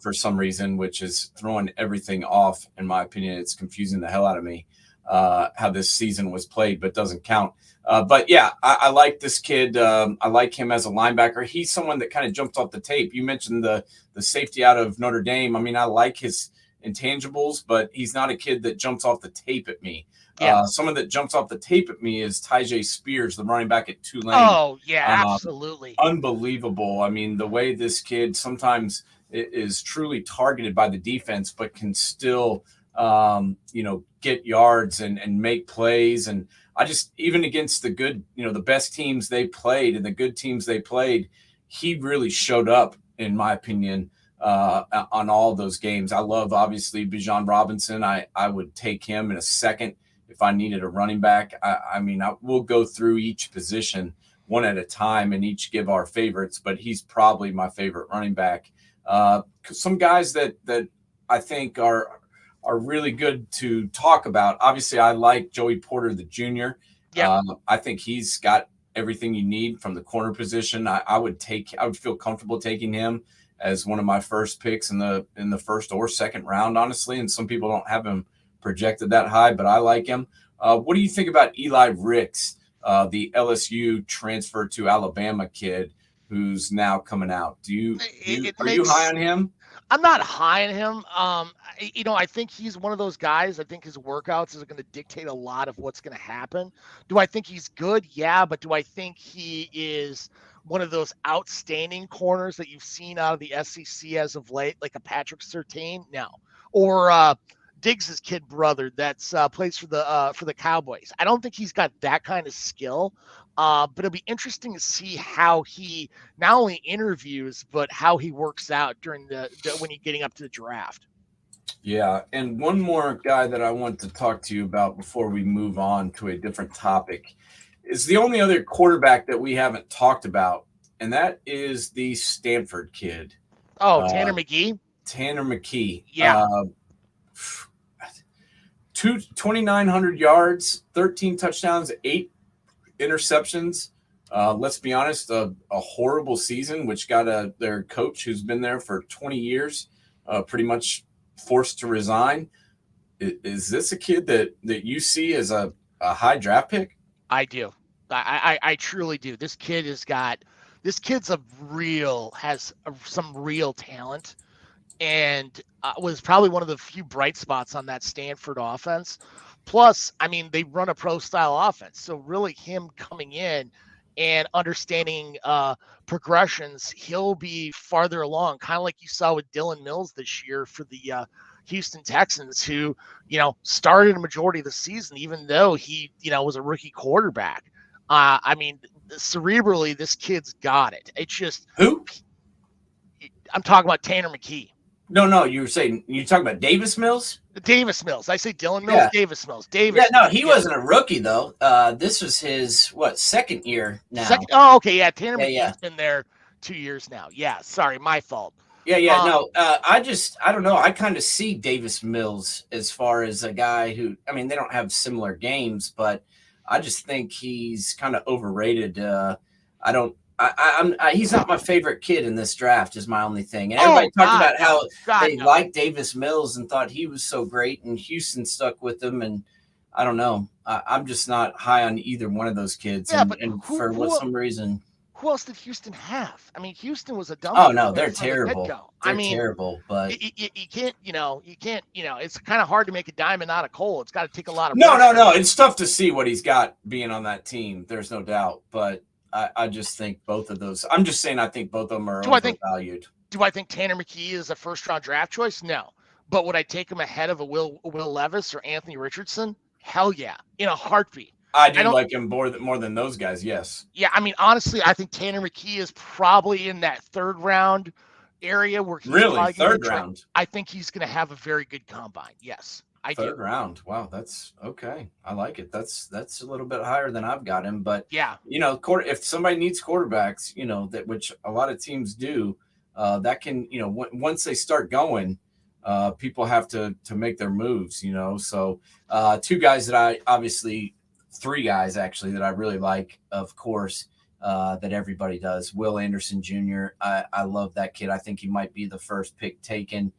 S1: for some reason, which is throwing everything off, in my opinion. It's confusing the hell out of me how this season was played, but doesn't count. But yeah, I like this kid. I like him as a linebacker. He's someone that kind of jumped off the tape. You mentioned the safety out of Notre Dame. I mean, I like his intangibles, but he's not a kid that jumps off the tape at me.
S2: Yeah.
S1: Someone that jumps off the tape at me is Tyjae Spears, the running back at Tulane.
S2: Oh, yeah, absolutely.
S1: Unbelievable. I mean, the way this kid sometimes is truly targeted by the defense, but can still, get yards and make plays. And I just, even against the good, the best teams they played and the good teams they played, he really showed up, in my opinion, on all those games. I love, obviously, Bijan Robinson. I would take him in a second if I needed a running back. I mean, we'll go through each position one at a time and each give our favorites, but he's probably my favorite running back. Some guys that I think are really good to talk about. Obviously, I like Joey Porter, the junior.
S2: Yeah.
S1: I think he's got everything you need from the corner position. I would feel comfortable taking him as one of my first picks in the first or second round, honestly. And some people don't have him projected that high, but I like him. What do you think about Eli Ricks, the LSU transfer to Alabama kid who's now coming out? Are you high on him?
S2: I'm not high on him. I think he's one of those guys. I think his workouts are going to dictate a lot of what's going to happen. Do I think he's good? Yeah, but do I think he is one of those outstanding corners that you've seen out of the SEC as of late, like a Patrick Surtain? No. Or Diggs' kid brother that's plays for the Cowboys. I don't think he's got that kind of skill. But it'll be interesting to see how he not only interviews, but how he works out during when you're getting up to the draft.
S1: Yeah, and one more guy that I want to talk to you about before we move on to a different topic is the only other quarterback that we haven't talked about, and that is the Stanford kid.
S2: Oh, Tanner McKee?
S1: Tanner McKee.
S2: Yeah.
S1: 2,900 yards, 13 touchdowns, 8 interceptions. Let's be honest, a horrible season, which got their coach who's been there for 20 years pretty much forced to resign. Is this a kid that you see as a high draft pick?
S2: I do. I truly do. This kid's has some real talent. and was probably one of the few bright spots on that Stanford offense. Plus, I mean, they run a pro style offense. So really him coming in and understanding progressions, he'll be farther along, kind of like you saw with Dylan Mills this year for the Houston Texans, who, started a majority of the season, even though he, was a rookie quarterback. I mean, cerebrally, this kid's got it. It's just
S1: Who?
S2: I'm talking about Tanner McKee.
S1: No, you're talking about Davis Mills?
S2: Davis Mills. I say Dylan Mills,
S1: Yeah.
S2: Davis Mills. Davis.
S1: Yeah, no, he wasn't a rookie though. This was his second year now.
S2: Okay, yeah. Tanner McKee's been there 2 years now. Yeah, sorry, my fault.
S1: Yeah, no. I don't know. I kind of see Davis Mills as far as a guy who, I mean, they don't have similar games, but I just think he's kind of overrated. He's not my favorite kid in this draft is my only thing. And everybody talked about how they liked Davis Mills and thought he was so great, and Houston stuck with him. And I don't know. I'm just not high on either one of those kids.
S2: Yeah,
S1: and for some reason.
S2: Who else did Houston have? I mean, Houston was a dumb.
S1: Oh no, they're terrible. They're terrible, but
S2: you can't. It's kind of hard to make a diamond out of coal. It's got to take a lot of.
S1: No. It's tough to see what he's got being on that team. There's no doubt, but I just think both of those. I'm just saying I think both of them are overvalued.
S2: Do I think Tanner McKee is a first-round draft choice? No, but would I take him ahead of a Will Levis or Anthony Richardson? Hell yeah, in a heartbeat.
S1: I like him more than those guys. Yes.
S2: Yeah, I mean, honestly, I think Tanner McKee is probably in that third round area where he's
S1: really third round.
S2: I think he's going to have a very good combine. Yes, I do.
S1: Third round. Wow, that's okay. I like it. That's a little bit higher than I've got him, but
S2: yeah,
S1: if somebody needs quarterbacks, that which a lot of teams do, that can, once they start going, people have to make their moves. So three guys actually that I really like, of course, that everybody does. Will Anderson Jr. I love that kid. I think he might be the first pick taken,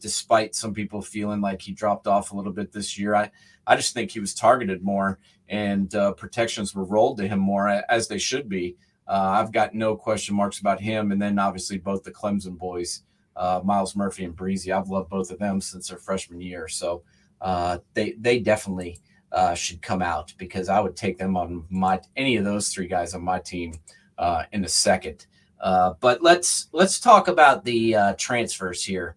S1: despite some people feeling like he dropped off a little bit this year. I just think he was targeted more, and protections were rolled to him more, as they should be. I've got no question marks about him. And then obviously both the Clemson boys, Miles Murphy and Breezy. I've loved both of them since their freshman year. So they definitely should come out, because I would take them on any of those three guys on my team in a second. But let's talk about the transfers here.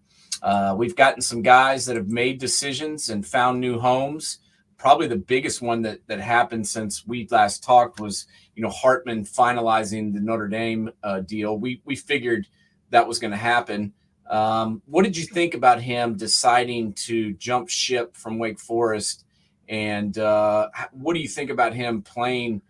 S1: We've gotten some guys that have made decisions and found new homes. Probably the biggest one that happened since we last talked was, Hartman finalizing the Notre Dame deal. We figured that was going to happen. What did you think about him deciding to jump ship from Wake Forest? And what do you think about him playing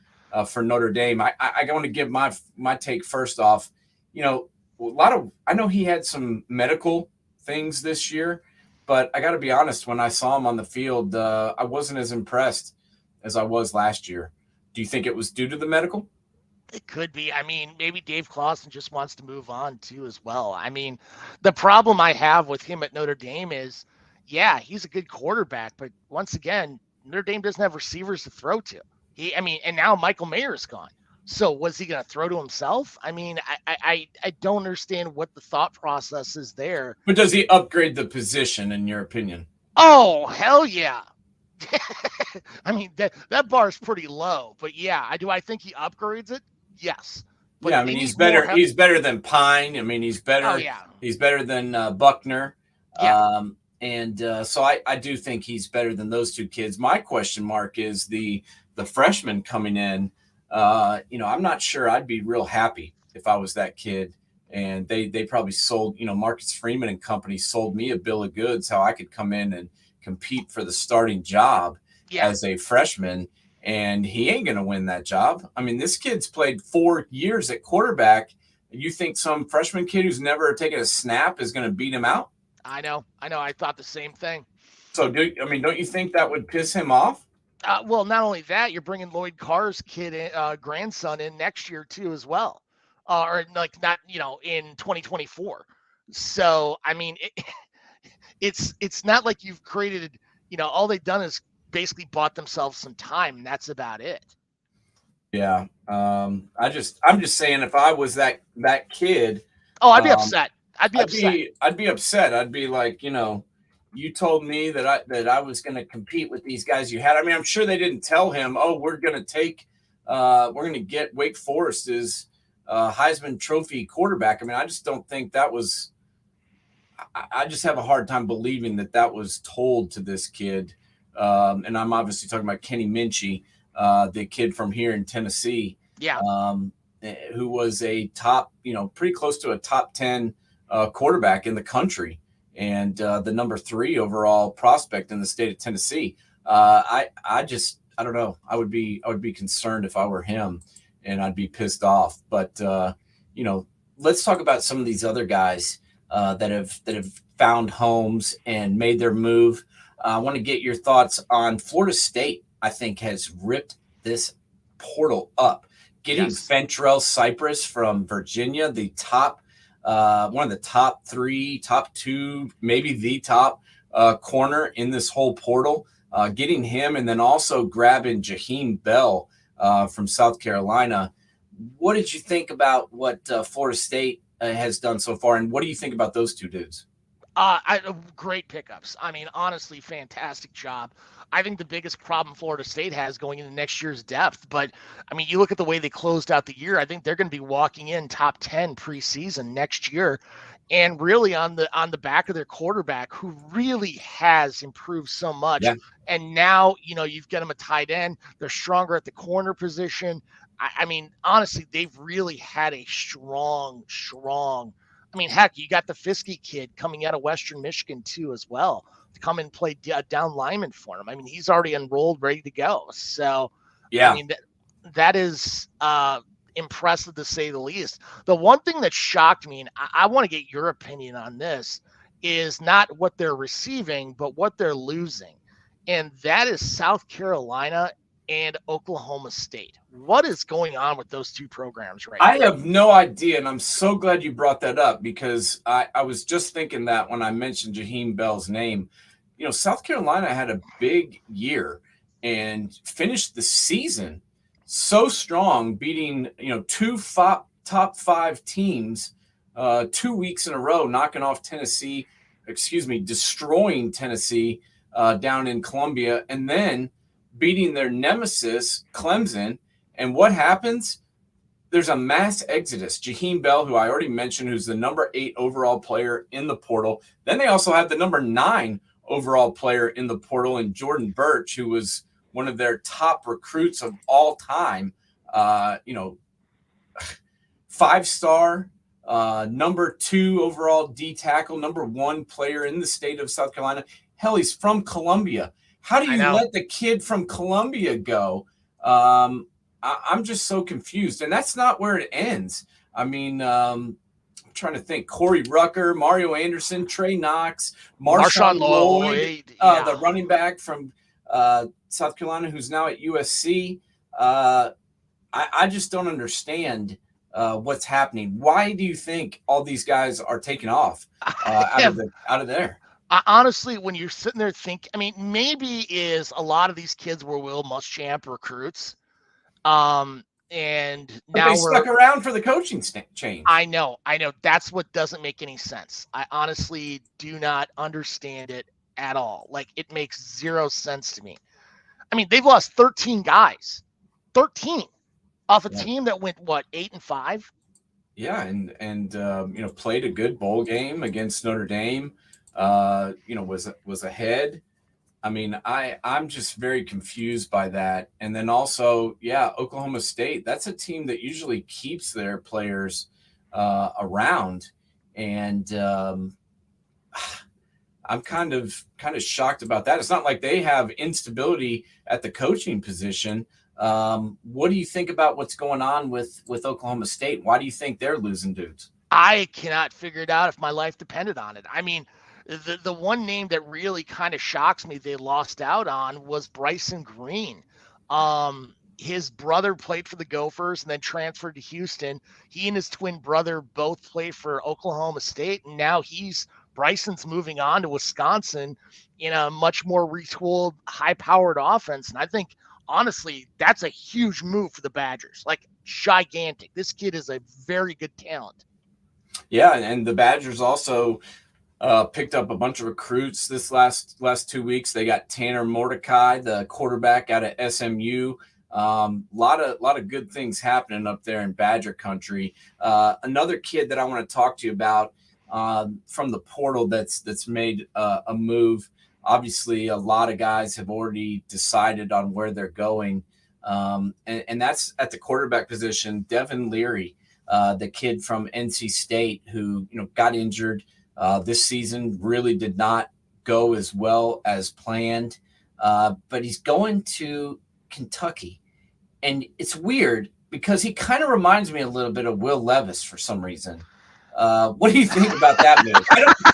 S1: for Notre Dame? I want to give my take first off. I know he had some medical things this year, but I got to be honest, when I saw him on the field, I wasn't as impressed as I was last year. Do you think it was due to the medical?
S2: It could be. I mean, maybe Dave Clawson just wants to move on too as well. I mean, the problem I have with him at Notre Dame is, yeah, he's a good quarterback, but once again, Notre Dame doesn't have receivers to throw to. And now Michael Mayer's gone. So was he going to throw to himself? I mean, I don't understand what the thought process is there.
S1: But does he upgrade the position, in your opinion?
S2: Oh, hell yeah. I mean, that bar is pretty low, but yeah, I think he upgrades it? Yes.
S1: But yeah, I mean, he's better. He's better than Pine. I mean, he's better.
S2: Oh, yeah.
S1: He's better than Buckner.
S2: Yeah.
S1: So I do think he's better than those two kids. My question mark is the freshman coming in. I'm not sure I'd be real happy if I was that kid. And they probably sold, Marcus Freeman and company sold me a bill of goods how I could come in and compete for the starting job as a freshman. And he ain't going to win that job. I mean, this kid's played 4 years at quarterback. You think some freshman kid who's never taken a snap is going to beat him out?
S2: I know. I thought the same thing.
S1: So, don't you think that would piss him off?
S2: Well, not only that, you're bringing Lloyd Carr's grandson in next year too, as well, or like not, in 2024. So, I mean, it's not like you've created, all they've done is basically bought themselves some time, and that's about it.
S1: Yeah. I'm just saying, if I was that kid.
S2: Oh, I'd be upset. I'd be upset.
S1: I'd be upset. I'd be like, you told me that I was going to compete with these guys you had. I mean, I'm sure they didn't tell him, oh, we're going to get Wake Forest's Heisman Trophy quarterback. I mean, I just don't think that was. I just have a hard time believing that was told to this kid. And I'm obviously talking about Kenny Minchey, the kid from here in Tennessee.
S2: Yeah.
S1: Who was a top, pretty close to a top 10 quarterback in the country, and the number 3 overall prospect in the state of Tennessee. I don't know. I would be concerned if I were him, and I'd be pissed off. But let's talk about some of these other guys that have found homes and made their move. I want to get your thoughts on Florida State. I think has ripped this portal up, getting Fentrell Cypress from Virginia, the top. One of the top 3, top 2, maybe the top corner in this whole portal, getting him, and then also grabbing Jaheim Bell from South Carolina. What did you think about what Florida State has done so far, and what do you think about those two dudes?
S2: Great pickups. I mean, honestly, fantastic job. I think the biggest problem Florida State has going into next year's depth, but I mean, you look at the way they closed out the year. I think they're going to be walking in top 10 preseason next year, and really on the back of their quarterback, who really has improved so much. Yeah. And now you've got them a tight end. They're stronger at the corner position. I mean, honestly, they've really had a strong. I mean, heck, you got the Fiske kid coming out of Western Michigan too, as well, to come and play down lineman for him. I mean, he's already enrolled, ready to go. So, yeah, I mean, that is impressive to say the least. The one thing that shocked me, and I want to get your opinion on this, is not what they're receiving, but what they're losing. And that is South Carolina and Oklahoma State. What is going on with those two programs right now?
S1: I have no idea, and I'm so glad you brought that up, because I was just thinking that when I mentioned Jaheim Bell's name. South Carolina had a big year and finished the season so strong, beating 2 top 5 teams 2 weeks in a row, knocking off destroying Tennessee down in Columbia, and then beating their nemesis, Clemson. And what happens? There's a mass exodus. Jaheim Bell, who I already mentioned, who's the number 8 overall player in the portal. Then they also had the number 9 overall player in the portal, and Jordan Birch, who was one of their top recruits of all time. 5-star, number 2 overall D tackle, number 1 player in the state of South Carolina. Hell, he's from Columbia. How do you let the kid from Columbia go? I'm just so confused. And that's not where it ends. I mean, I'm trying to think. Corey Rucker, Mario Anderson, Trey Knox, Marshawn Lloyd, the running back from South Carolina, who's now at USC. I just don't understand what's happening. Why do you think all these guys are taking off out of there?
S2: Honestly, when you're sitting there thinking, I mean, maybe is a lot of these kids were Will Muschamp recruits. And now
S1: they stuck around for the coaching change.
S2: I know. That's what doesn't make any sense. I honestly do not understand it at all. Like, it makes zero sense to me. I mean, they've lost 13 guys, 13 off a team that went 8-5.
S1: Yeah. And played a good bowl game against Notre Dame, was ahead. I mean, I'm just very confused by that. And then also, Oklahoma State, that's a team that usually keeps their players around. And I'm kind of shocked about that. It's not like they have instability at the coaching position. What do you think about what's going on with Oklahoma State? Why do you think they're losing dudes?
S2: I cannot figure it out if my life depended on it. I mean, the one name that really kind of shocks me they lost out on was Bryson Green. His brother played for the Gophers and then transferred to Houston. He and his twin brother both played for Oklahoma State, and now Bryson's moving on to Wisconsin in a much more retooled, high-powered offense. And I think, honestly, that's a huge move for the Badgers, like gigantic. This kid is a very good talent.
S1: Yeah, and the Badgers also picked up a bunch of recruits this last 2 weeks. They got Tanner Mordecai, the quarterback out of SMU. Lot of good things happening up there in Badger country. Another kid that I want to talk to you about from the portal that's made a move. Obviously, a lot of guys have already decided on where they're going, and that's at the quarterback position. Devin Leary, the kid from NC State who got injured this season, really did not go as well as planned, but he's going to Kentucky. And it's weird because he kind of reminds me a little bit of Will Levis for some reason. What do you think about that move?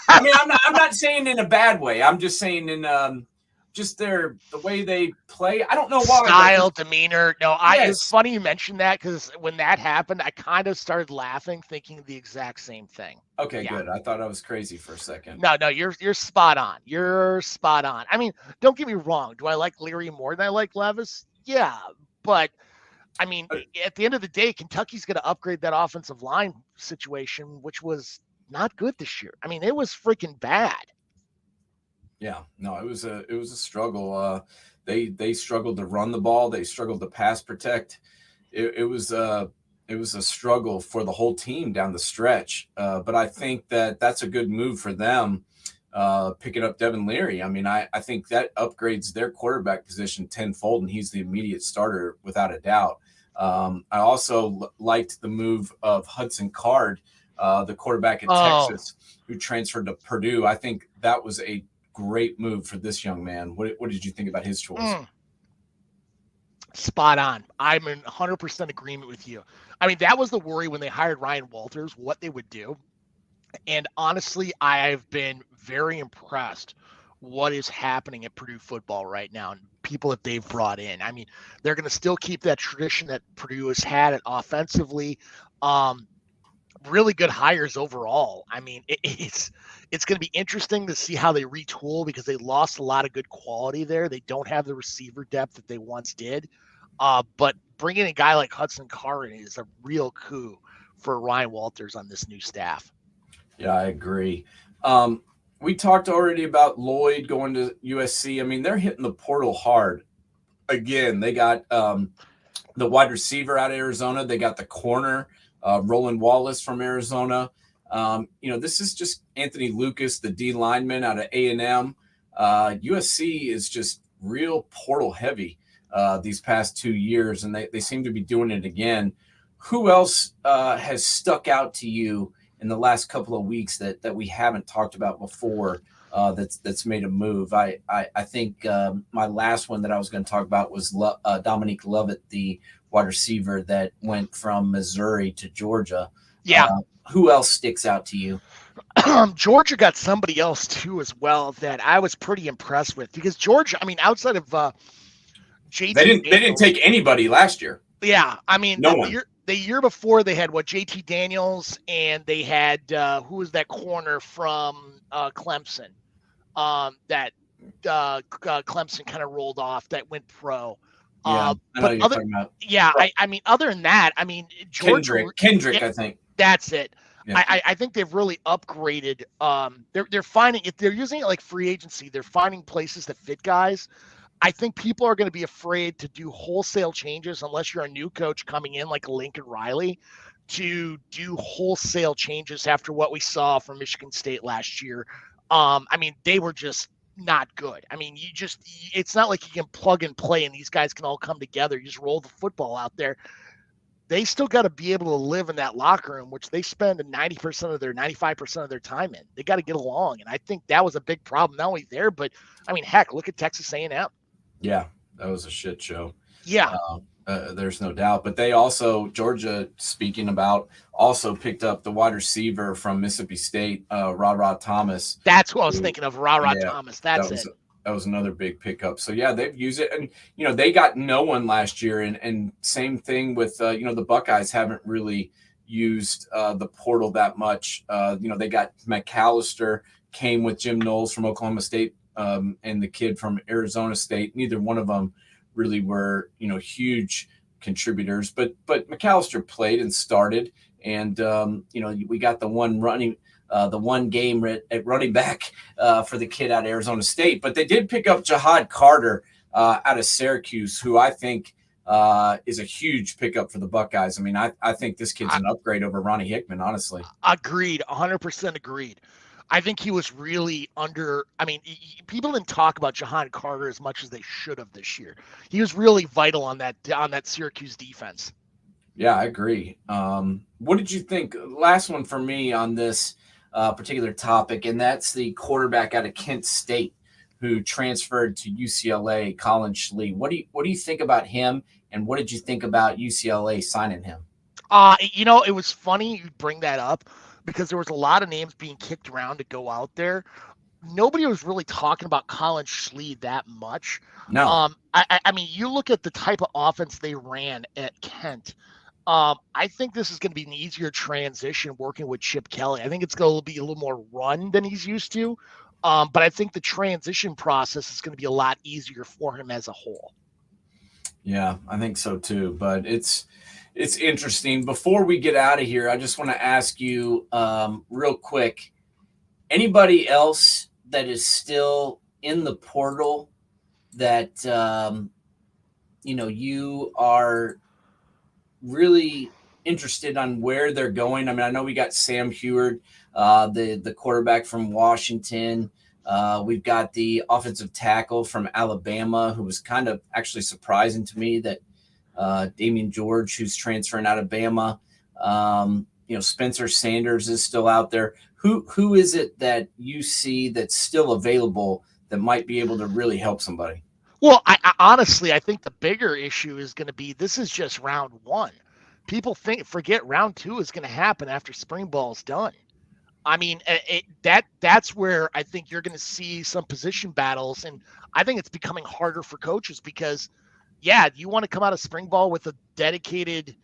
S1: I'm not saying in a bad way. I'm just saying in just the way they play. I don't know why.
S2: Style, demeanor. No,
S1: Yes.
S2: It's funny you mentioned that because when that happened, I kind of started laughing, thinking the exact same thing.
S1: Okay, yeah. Good. I thought I was crazy for a second.
S2: No, you're spot on. You're spot on. I mean, don't get me wrong. Do I like Leary more than I like Levis? Yeah, but I mean, at the end of the day, Kentucky's going to upgrade that offensive line situation, which was not good this year. I mean, it was freaking bad.
S1: Yeah, no, it was a struggle. They struggled to run the ball. They struggled to pass protect. It was a struggle for the whole team down the stretch. But I think that's a good move for them. Picking up Devin Leary. I mean, I think that upgrades their quarterback position tenfold, and he's the immediate starter without a doubt. I also liked the move of Hudson Card, the quarterback at Texas, who transferred to Purdue. I think that was a great move for this young man. What did you think about his choice?
S2: Spot on. I'm in 100% agreement with you. I mean, that was the worry when they hired Ryan Walters, what they would do. And honestly, I've been very impressed what is happening at Purdue football right now and people that they've brought in. I mean, they're going to still keep that tradition that Purdue has had it offensively. Really good hires overall. I mean, it's going to be interesting to see how they retool because they lost a lot of good quality there. They don't have the receiver depth that they once did. But bringing a guy like Hudson Card is a real coup for Ryan Walters on this new staff.
S1: Yeah, I agree. We talked already about Lloyd going to USC. I mean, they're hitting the portal hard. Again, they got the wide receiver out of Arizona. They got the corner, Roland Wallace from Arizona. This is just Anthony Lucas, the D lineman out of A&M. USC is just real portal heavy these past 2 years, and they seem to be doing it again. Who else has stuck out to you in the last couple of weeks that we haven't talked about before that's made a move? I think my last one that I was going to talk about was Dominique Lovett, the wide receiver that went from Missouri to Georgia.
S2: Yeah.
S1: Who else sticks out to you?
S2: Georgia got somebody else too as well that I was pretty impressed with because Georgia, I mean, outside of JT,
S1: they didn't take anybody last year.
S2: Yeah, I mean,
S1: no one.
S2: The year before they had JT Daniels, and they had who was that corner from Clemson that Clemson kind of rolled off that went pro.
S1: Yeah,
S2: I mean, other than that, I mean, Georgia,
S1: Kendrick, I think
S2: that's it. Yeah. I think they've really upgraded. They're finding if they're using it like free agency, they're finding places that fit guys. I think people are going to be afraid to do wholesale changes unless you're a new coach coming in like a Lincoln Riley to do wholesale changes after what we saw from Michigan State last year. I mean, they were just not good. I mean, it's not like you can plug and play and these guys can all come together. You just roll the football out there. They still got to be able to live in that locker room, which they spend 95% of their time in. They got to get along. And I think that was a big problem, not only there, but I mean, heck, look at Texas A&M.
S1: Yeah, that was a shit show.
S2: Yeah.
S1: There's no doubt. But they also, Georgia, speaking about, also picked up the wide receiver from Mississippi State, Ra Thomas.
S2: That's who I was thinking of, Ra Thomas. That
S1: was another big pickup. So, yeah, they've used it. And, they got no one last year. And same thing with, the Buckeyes haven't really used the portal that much. They got McAllister, came with Jim Knowles from Oklahoma State. And the kid from Arizona State, neither one of them really were, huge contributors. But McAllister played and started, and we got the one game at running back for the kid out of Arizona State. But they did pick up Jahad Carter out of Syracuse, who I think is a huge pickup for the Buckeyes. I mean, I think this kid's an upgrade over Ronnie Hickman, honestly.
S2: Agreed, 100% agreed. I think he was really under. I mean, people didn't talk about Jahad Carter as much as they should have this year. He was really vital on that Syracuse defense.
S1: Yeah, I agree. What did you think? Last one for me on this particular topic, and that's the quarterback out of Kent State who transferred to UCLA, Colin Schlee. What do you think about him, and what did you think about UCLA signing him?
S2: It was funny you bring that up because there was a lot of names being kicked around to go out there. Nobody was really talking about Colin Schlee that much.
S1: No.
S2: I mean, you look at the type of offense they ran at Kent. I think this is going to be an easier transition working with Chip Kelly. I think it's going to be a little more run than he's used to. But I think the transition process is going to be a lot easier for him as a whole.
S1: Yeah, I think so too. But it's interesting. Before we get out of here, I just want to ask you real quick, anybody else that is still in the portal that, you are really interested on where they're going? I mean, I know we got Sam Heward, the quarterback from Washington. We've got the offensive tackle from Alabama, who was kind of actually surprising to me that Damian George, who's transferring out of Bama. Spencer Sanders is still out there. Who is it that you see that's still available that might be able to really help somebody?
S2: Well, I honestly, I think the bigger issue is going to be this is just round one. People forget round two is going to happen after spring ball's done. I mean, that's where I think you're going to see some position battles, and I think it's becoming harder for coaches because, yeah, you want to come out of spring ball with a dedicated,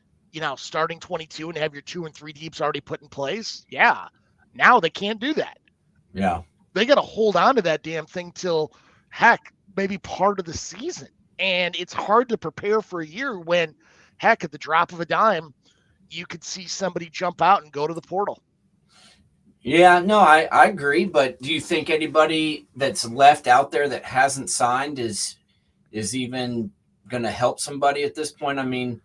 S2: starting 22 and have your 2 and 3 deeps already put in place. Yeah, now they can't do that.
S1: Yeah,
S2: they got to hold on to that damn thing till heck, maybe part of the season, and it's hard to prepare for a year when, heck, at the drop of a dime, you could see somebody jump out and go to the portal.
S1: Yeah, no, I agree. But do you think anybody that's left out there that hasn't signed is even going to help somebody at this point? I mean,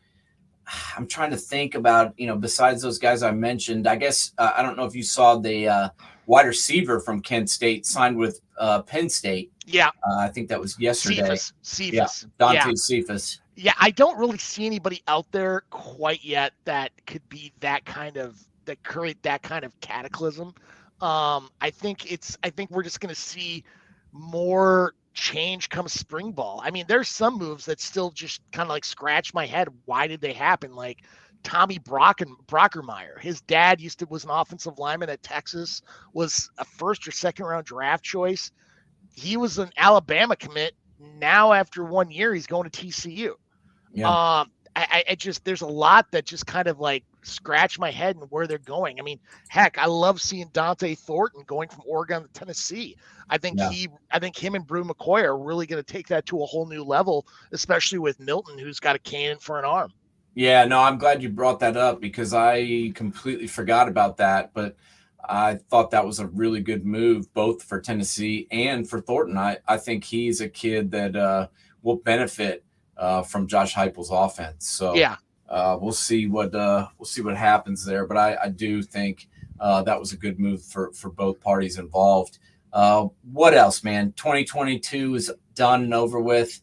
S1: I'm trying to think about, besides those guys I mentioned, I guess, I don't know if you saw the wide receiver from Kent State signed with Penn State.
S2: Yeah.
S1: I think that was yesterday.
S2: Cephas.
S1: Yeah, Dante Cephas.
S2: Yeah, I don't really see anybody out there quite yet that could be that create that kind of cataclysm. I think we're just going to see more change come spring ball. I mean, there's some moves that still just kind of like scratch my head. Why did they happen? Like Tommy Brockermeyer, his dad was an offensive lineman at Texas, was a first or second round draft choice. He was an Alabama commit. Now after 1 year, he's going to TCU.
S1: Yeah.
S2: I just, there's a lot that just kind of like scratch my head and where they're going. I mean, heck, I love seeing Dante Thornton going from Oregon to Tennessee. I think him and Brew McCoy are really going to take that to a whole new level, especially with Milton, who's got a cannon for an arm.
S1: Yeah, no, I'm glad you brought that up because I completely forgot about that. But I thought that was a really good move, both for Tennessee and for Thornton. I think he's a kid that will benefit from Josh Heupel's offense. So
S2: yeah,
S1: we'll see what happens there. But I do think that was a good move for both parties involved. What else, man? 2022 is done and over with.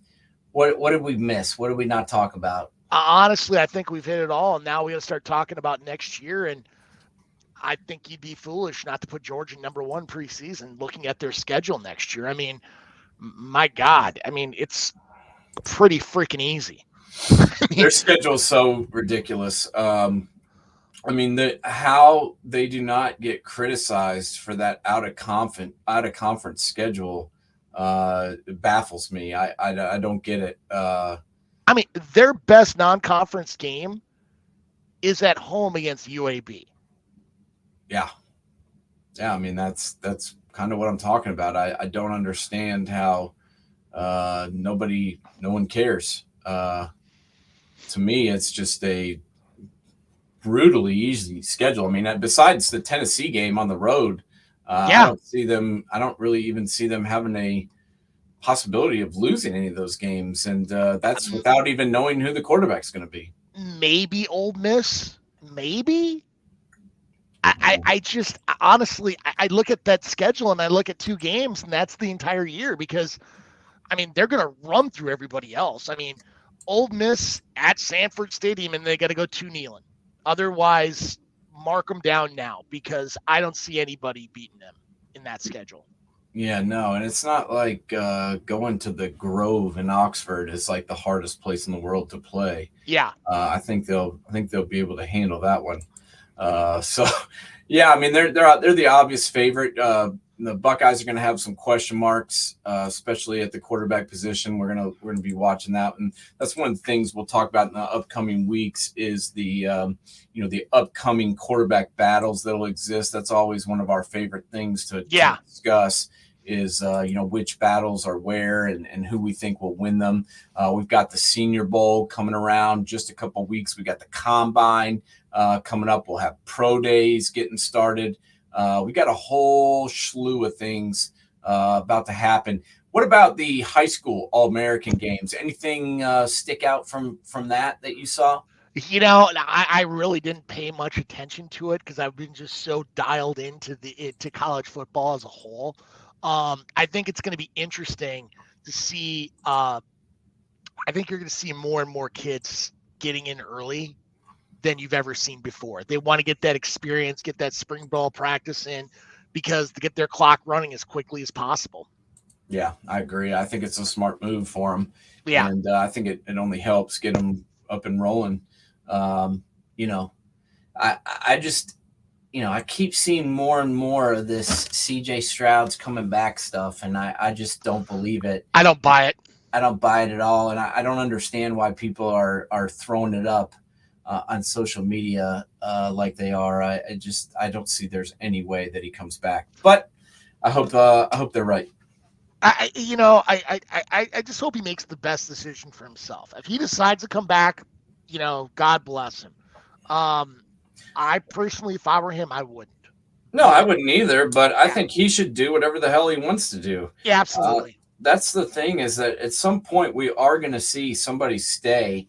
S1: What did we miss? What did we not talk about?
S2: Honestly, I think we've hit it all. And now we got to start talking about next year. And I think you'd be foolish not to put Georgia number 1 preseason looking at their schedule next year. I mean, my God. I mean, it's pretty freaking easy.
S1: Their schedule is so ridiculous. I mean, how they do not get criticized for that out of conference schedule baffles me. I don't get it.
S2: I mean, their best non-conference game is at home against UAB.
S1: Yeah. I mean, that's kind of what I'm talking about. I don't understand how no one cares. To me, it's just brutally easy schedule. I mean, besides the Tennessee game on the road,
S2: Yeah.
S1: I don't really even see them having a possibility of losing any of those games. And that's without even knowing who the quarterback's going to be.
S2: Maybe Ole Miss. Maybe. I just honestly, I look at that schedule and I look at 2 games, and that's the entire year because, I mean, they're going to run through everybody else. I mean, Ole Miss at Sanford Stadium, and they got to go to Neyland. Otherwise, mark them down now because I don't see anybody beating them in that schedule.
S1: Yeah, no, and it's not like going to the Grove in Oxford is like the hardest place in the world to play.
S2: Yeah.
S1: I think they'll be able to handle that one. So, yeah, I mean they're the obvious favorite. The Buckeyes are going to have some question marks, especially at the quarterback position. We're gonna be watching that, and that's one of the things we'll talk about in the upcoming weeks is the the upcoming quarterback battles that'll exist. That's always one of our favorite things to discuss. Is which battles are where and who we think will win them. We've got the Senior Bowl coming around just a couple of weeks. We got the Combine coming up. We'll have pro days getting started. We got a whole slew of things about to happen. What about the high school All-American games? Anything stick out from that you saw?
S2: I really didn't pay much attention to it because I've been just so dialed into college football as a whole. I think it's going to be interesting to see. I think you're going to see more and more kids getting in early than you've ever seen before. They want to get that experience, get that spring ball practice in, because to get their clock running as quickly as possible.
S1: Yeah, I agree. I think it's a smart move for them.
S2: Yeah,
S1: and I think it only helps get them up and rolling. I just. I keep seeing more and more of this CJ Stroud's coming back stuff, and I just don't believe it.
S2: I don't buy it.
S1: I don't buy it at all, and I don't understand why people are throwing it up on social media like they are. I don't see there's any way that he comes back, but I hope they're right.
S2: I just hope he makes the best decision for himself. If he decides to come back, God bless him. I personally, if I were him, I wouldn't.
S1: No, I wouldn't either, but I think he should do whatever the hell he wants to do.
S2: Yeah, absolutely.
S1: That's the thing, is that at some point we are going to see somebody stay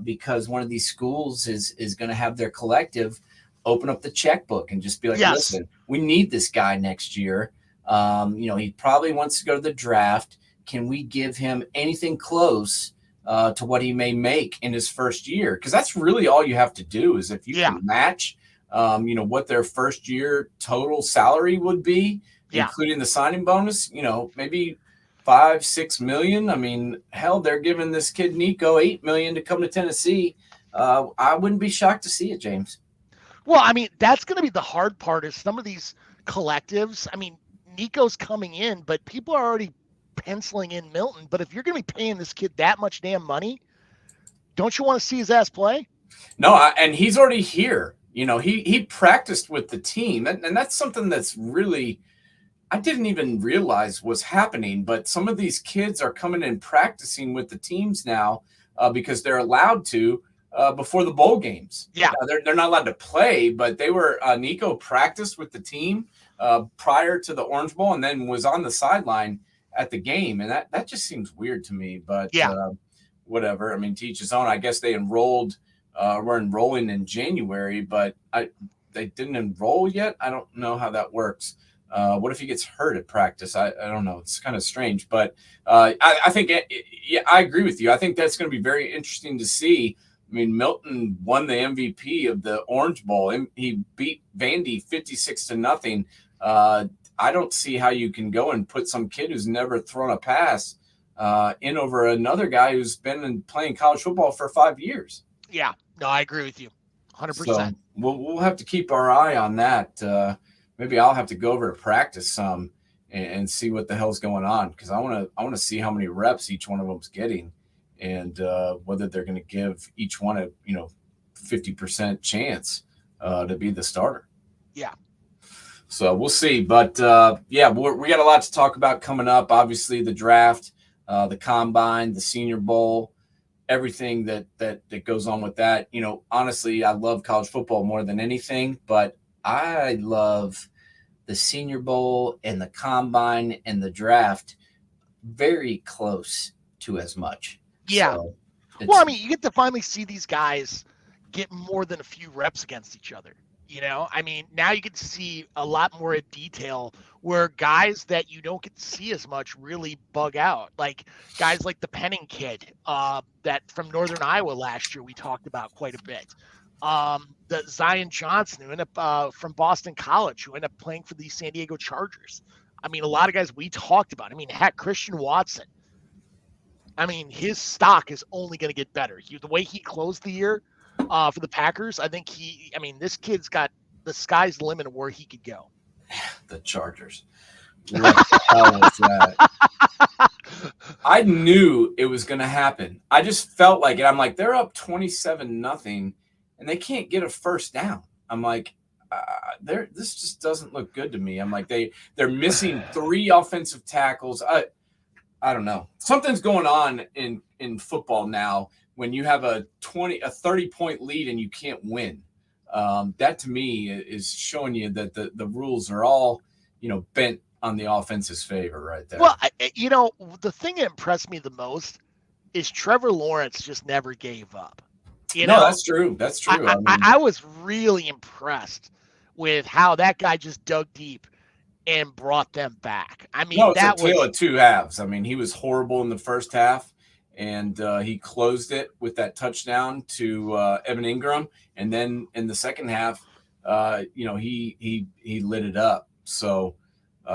S1: because one of these schools is going to have their collective open up the checkbook and just be like, listen, we need this guy next year. He probably wants to go to the draft. Can we give him anything close to what he may make in his first year? Because that's really all you have to do is if you can match, what their first year total salary would be, including the signing bonus, maybe 5-6 million. I mean, hell, they're giving this kid Nico $8 million to come to Tennessee. I wouldn't be shocked to see it, James.
S2: Well, I mean, that's going to be the hard part is some of these collectives. I mean, Nico's coming in, but people are already penciling in Milton. But if you're going to be paying this kid that much damn money, don't you want to see his ass play?
S1: No, and he's already here. He practiced with the team, and that's something that's really I didn't even realize was happening. But some of these kids are coming and practicing with the teams now because they're allowed to before the bowl games.
S2: Yeah,
S1: they're not allowed to play, but they were Nico practiced with the team prior to the Orange Bowl, and then was on the sideline at the game, and that just seems weird to me. But whatever. I mean, to each his own. I guess they were enrolling in January, but they didn't enroll yet. I don't know how that works. What if he gets hurt at practice? I don't know. It's kind of strange, but I think I agree with you. I think that's going to be very interesting to see. I mean, Milton won the MVP of the Orange Bowl. He beat Vandy 56-0. I don't see how you can go and put some kid who's never thrown a pass in over another guy who's been playing college football for 5 years.
S2: Yeah, no, I agree with you 100%.
S1: So we'll have to keep our eye on that. Maybe I'll have to go over to practice some and see what the hell's going on, because I want to see how many reps each one of them's getting, and whether they're going to give each one a 50% chance to be the starter.
S2: Yeah.
S1: So we'll see, but we got a lot to talk about coming up. Obviously, the draft, the Combine, the Senior Bowl. everything that goes on with that. Honestly, I love college football more than anything, but I love the Senior Bowl and the Combine and the draft very close to as much.
S2: Yeah.
S1: So
S2: Well, I mean, you get to finally see these guys get more than a few reps against each other. I mean, now you get to see a lot more in detail where guys that you don't get to see as much really bug out. Like guys like the Penning kid that from Northern Iowa last year we talked about quite a bit. The Zion Johnson who ended up from Boston College who ended up playing for the San Diego Chargers. I mean, a lot of guys we talked about. I mean, heck, Christian Watson. I mean, his stock is only going to get better. The way he closed the year for the Packers, I think this kid's got the sky's the limit of where he could go.
S1: The Chargers. What the hell was that? I knew it was going to happen. I just felt like it. I'm like, they're up 27-0 and they can't get a first down. I'm like, this just doesn't look good to me. I'm like, they're missing 3 offensive tackles. I don't know. Something's going on in football now when you have a 30-point lead and you can't win. That to me is showing you that the rules are all, bent on the offense's favor right there.
S2: Well, the thing that impressed me the most is Trevor Lawrence just never gave up.
S1: No, that's true. That's true.
S2: I was really impressed with how that guy just dug deep and brought them back. I mean,
S1: it's a tale of two halves. I mean, he was horrible in the first half, and he closed it with that touchdown to Evan Ingram, and then in the second half, he lit it up. So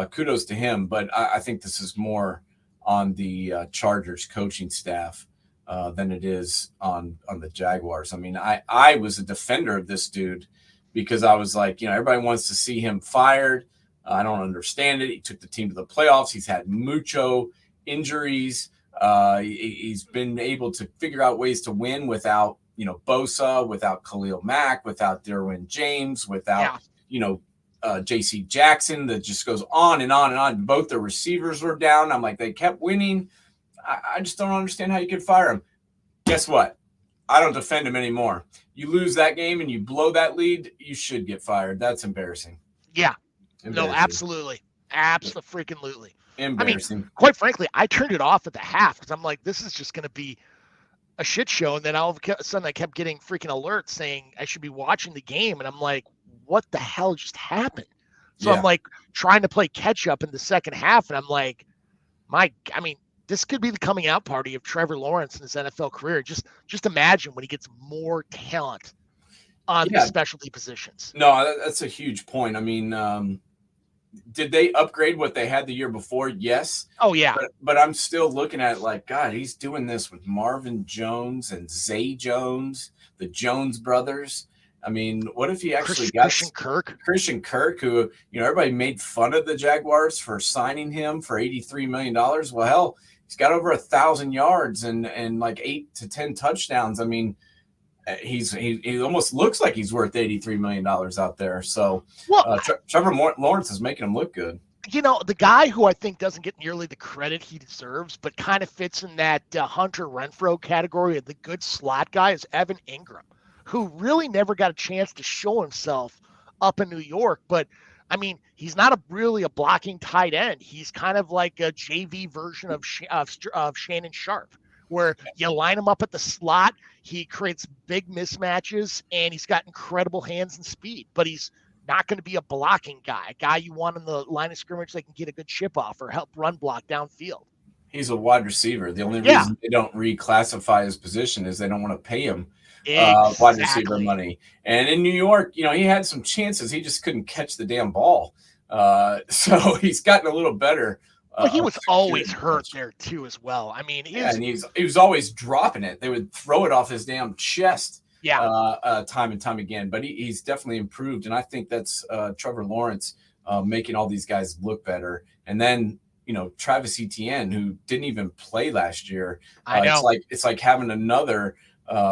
S1: kudos to him. But I think this is more on the Chargers coaching staff than it is on the Jaguars. I mean, I was a defender of this dude because I was like, everybody wants to see him fired. I don't understand it. He took the team to the playoffs. He's had mucho injuries. He's been able to figure out ways to win without, Bosa, without Khalil Mack, without Derwin James, without, J.C. Jackson. That just goes on and on and on. Both the receivers were down. I'm like, they kept winning. I just don't understand how you could fire him. Guess what? I don't defend him anymore. You lose that game and you blow that lead, you should get fired. That's embarrassing.
S2: Yeah. No, absolutely. Absolutely.
S1: Embarrassing.
S2: I mean, quite frankly, I turned it off at the half because I'm like, this is just going to be a shit show. And then all of a sudden I kept getting freaking alerts saying I should be watching the game. And I'm like, what the hell just happened? So I'm like trying to play catch up in the second half. And I'm like, this could be the coming out party of Trevor Lawrence in his NFL career. Just imagine when he gets more talent on the specialty positions.
S1: No, that's a huge point. I mean, did they upgrade what they had the year before? Yes.
S2: Oh, yeah.
S1: But I'm still looking at it like, God, he's doing this with Marvin Jones and Zay Jones, the Jones brothers. I mean, what if he actually got Christian Kirk, who, everybody made fun of the Jaguars for signing him for $83 million. Well, hell, he's got over 1,000 yards and like 8 to 10 touchdowns. I mean, he almost looks like he's worth $83 million out there. So Trevor Lawrence is making him look good.
S2: The guy who I think doesn't get nearly the credit he deserves, but kind of fits in that Hunter Renfrow category of the good slot guy is Evan Ingram, who really never got a chance to show himself up in New York. But I mean, he's not really a blocking tight end. He's kind of like a JV version of Shannon Sharp, where you line him up at the slot, he creates big mismatches, and he's got incredible hands and speed. But he's not going to be a blocking guy, a guy you want on the line of scrimmage that can get a good chip off or help run block downfield.
S1: He's a wide receiver. The only reason they don't reclassify his position is they don't want to pay him wide receiver money. And in New York, he had some chances. He just couldn't catch the damn ball. So he's gotten a little better.
S2: But he was always hurt there too, as well. I mean,
S1: and he was always dropping it. They would throw it off his damn chest, time and time again. But he's definitely improved, and I think that's Trevor Lawrence making all these guys look better. And then Travis Etienne, who didn't even play last year.
S2: I know.
S1: It's like having another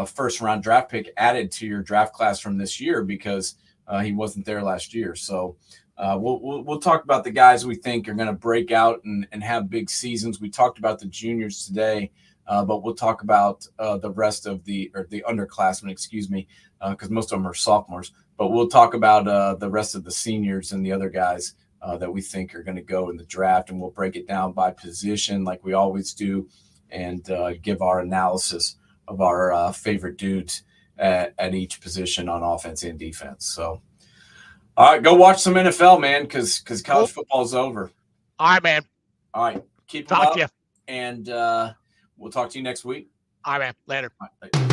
S1: first round draft pick added to your draft class from this year because he wasn't there last year. So. We'll talk about the guys we think are going to break out and have big seasons. We talked about the juniors today. but we'll talk about the rest of the underclassmen, excuse me, because most of them are sophomores. But we'll talk about the rest of the seniors and the other guys that we think are going to go in the draft, and we'll break it down by position like we always do, and give our analysis of our favorite dudes at each position on offense and defense. So, all right, go watch some NFL, man, because college football is over.
S2: All right, man.
S1: All right, keep them
S2: Talk
S1: up,
S2: to you.
S1: and we'll talk to you next week.
S2: All right, man. Later.
S1: All right.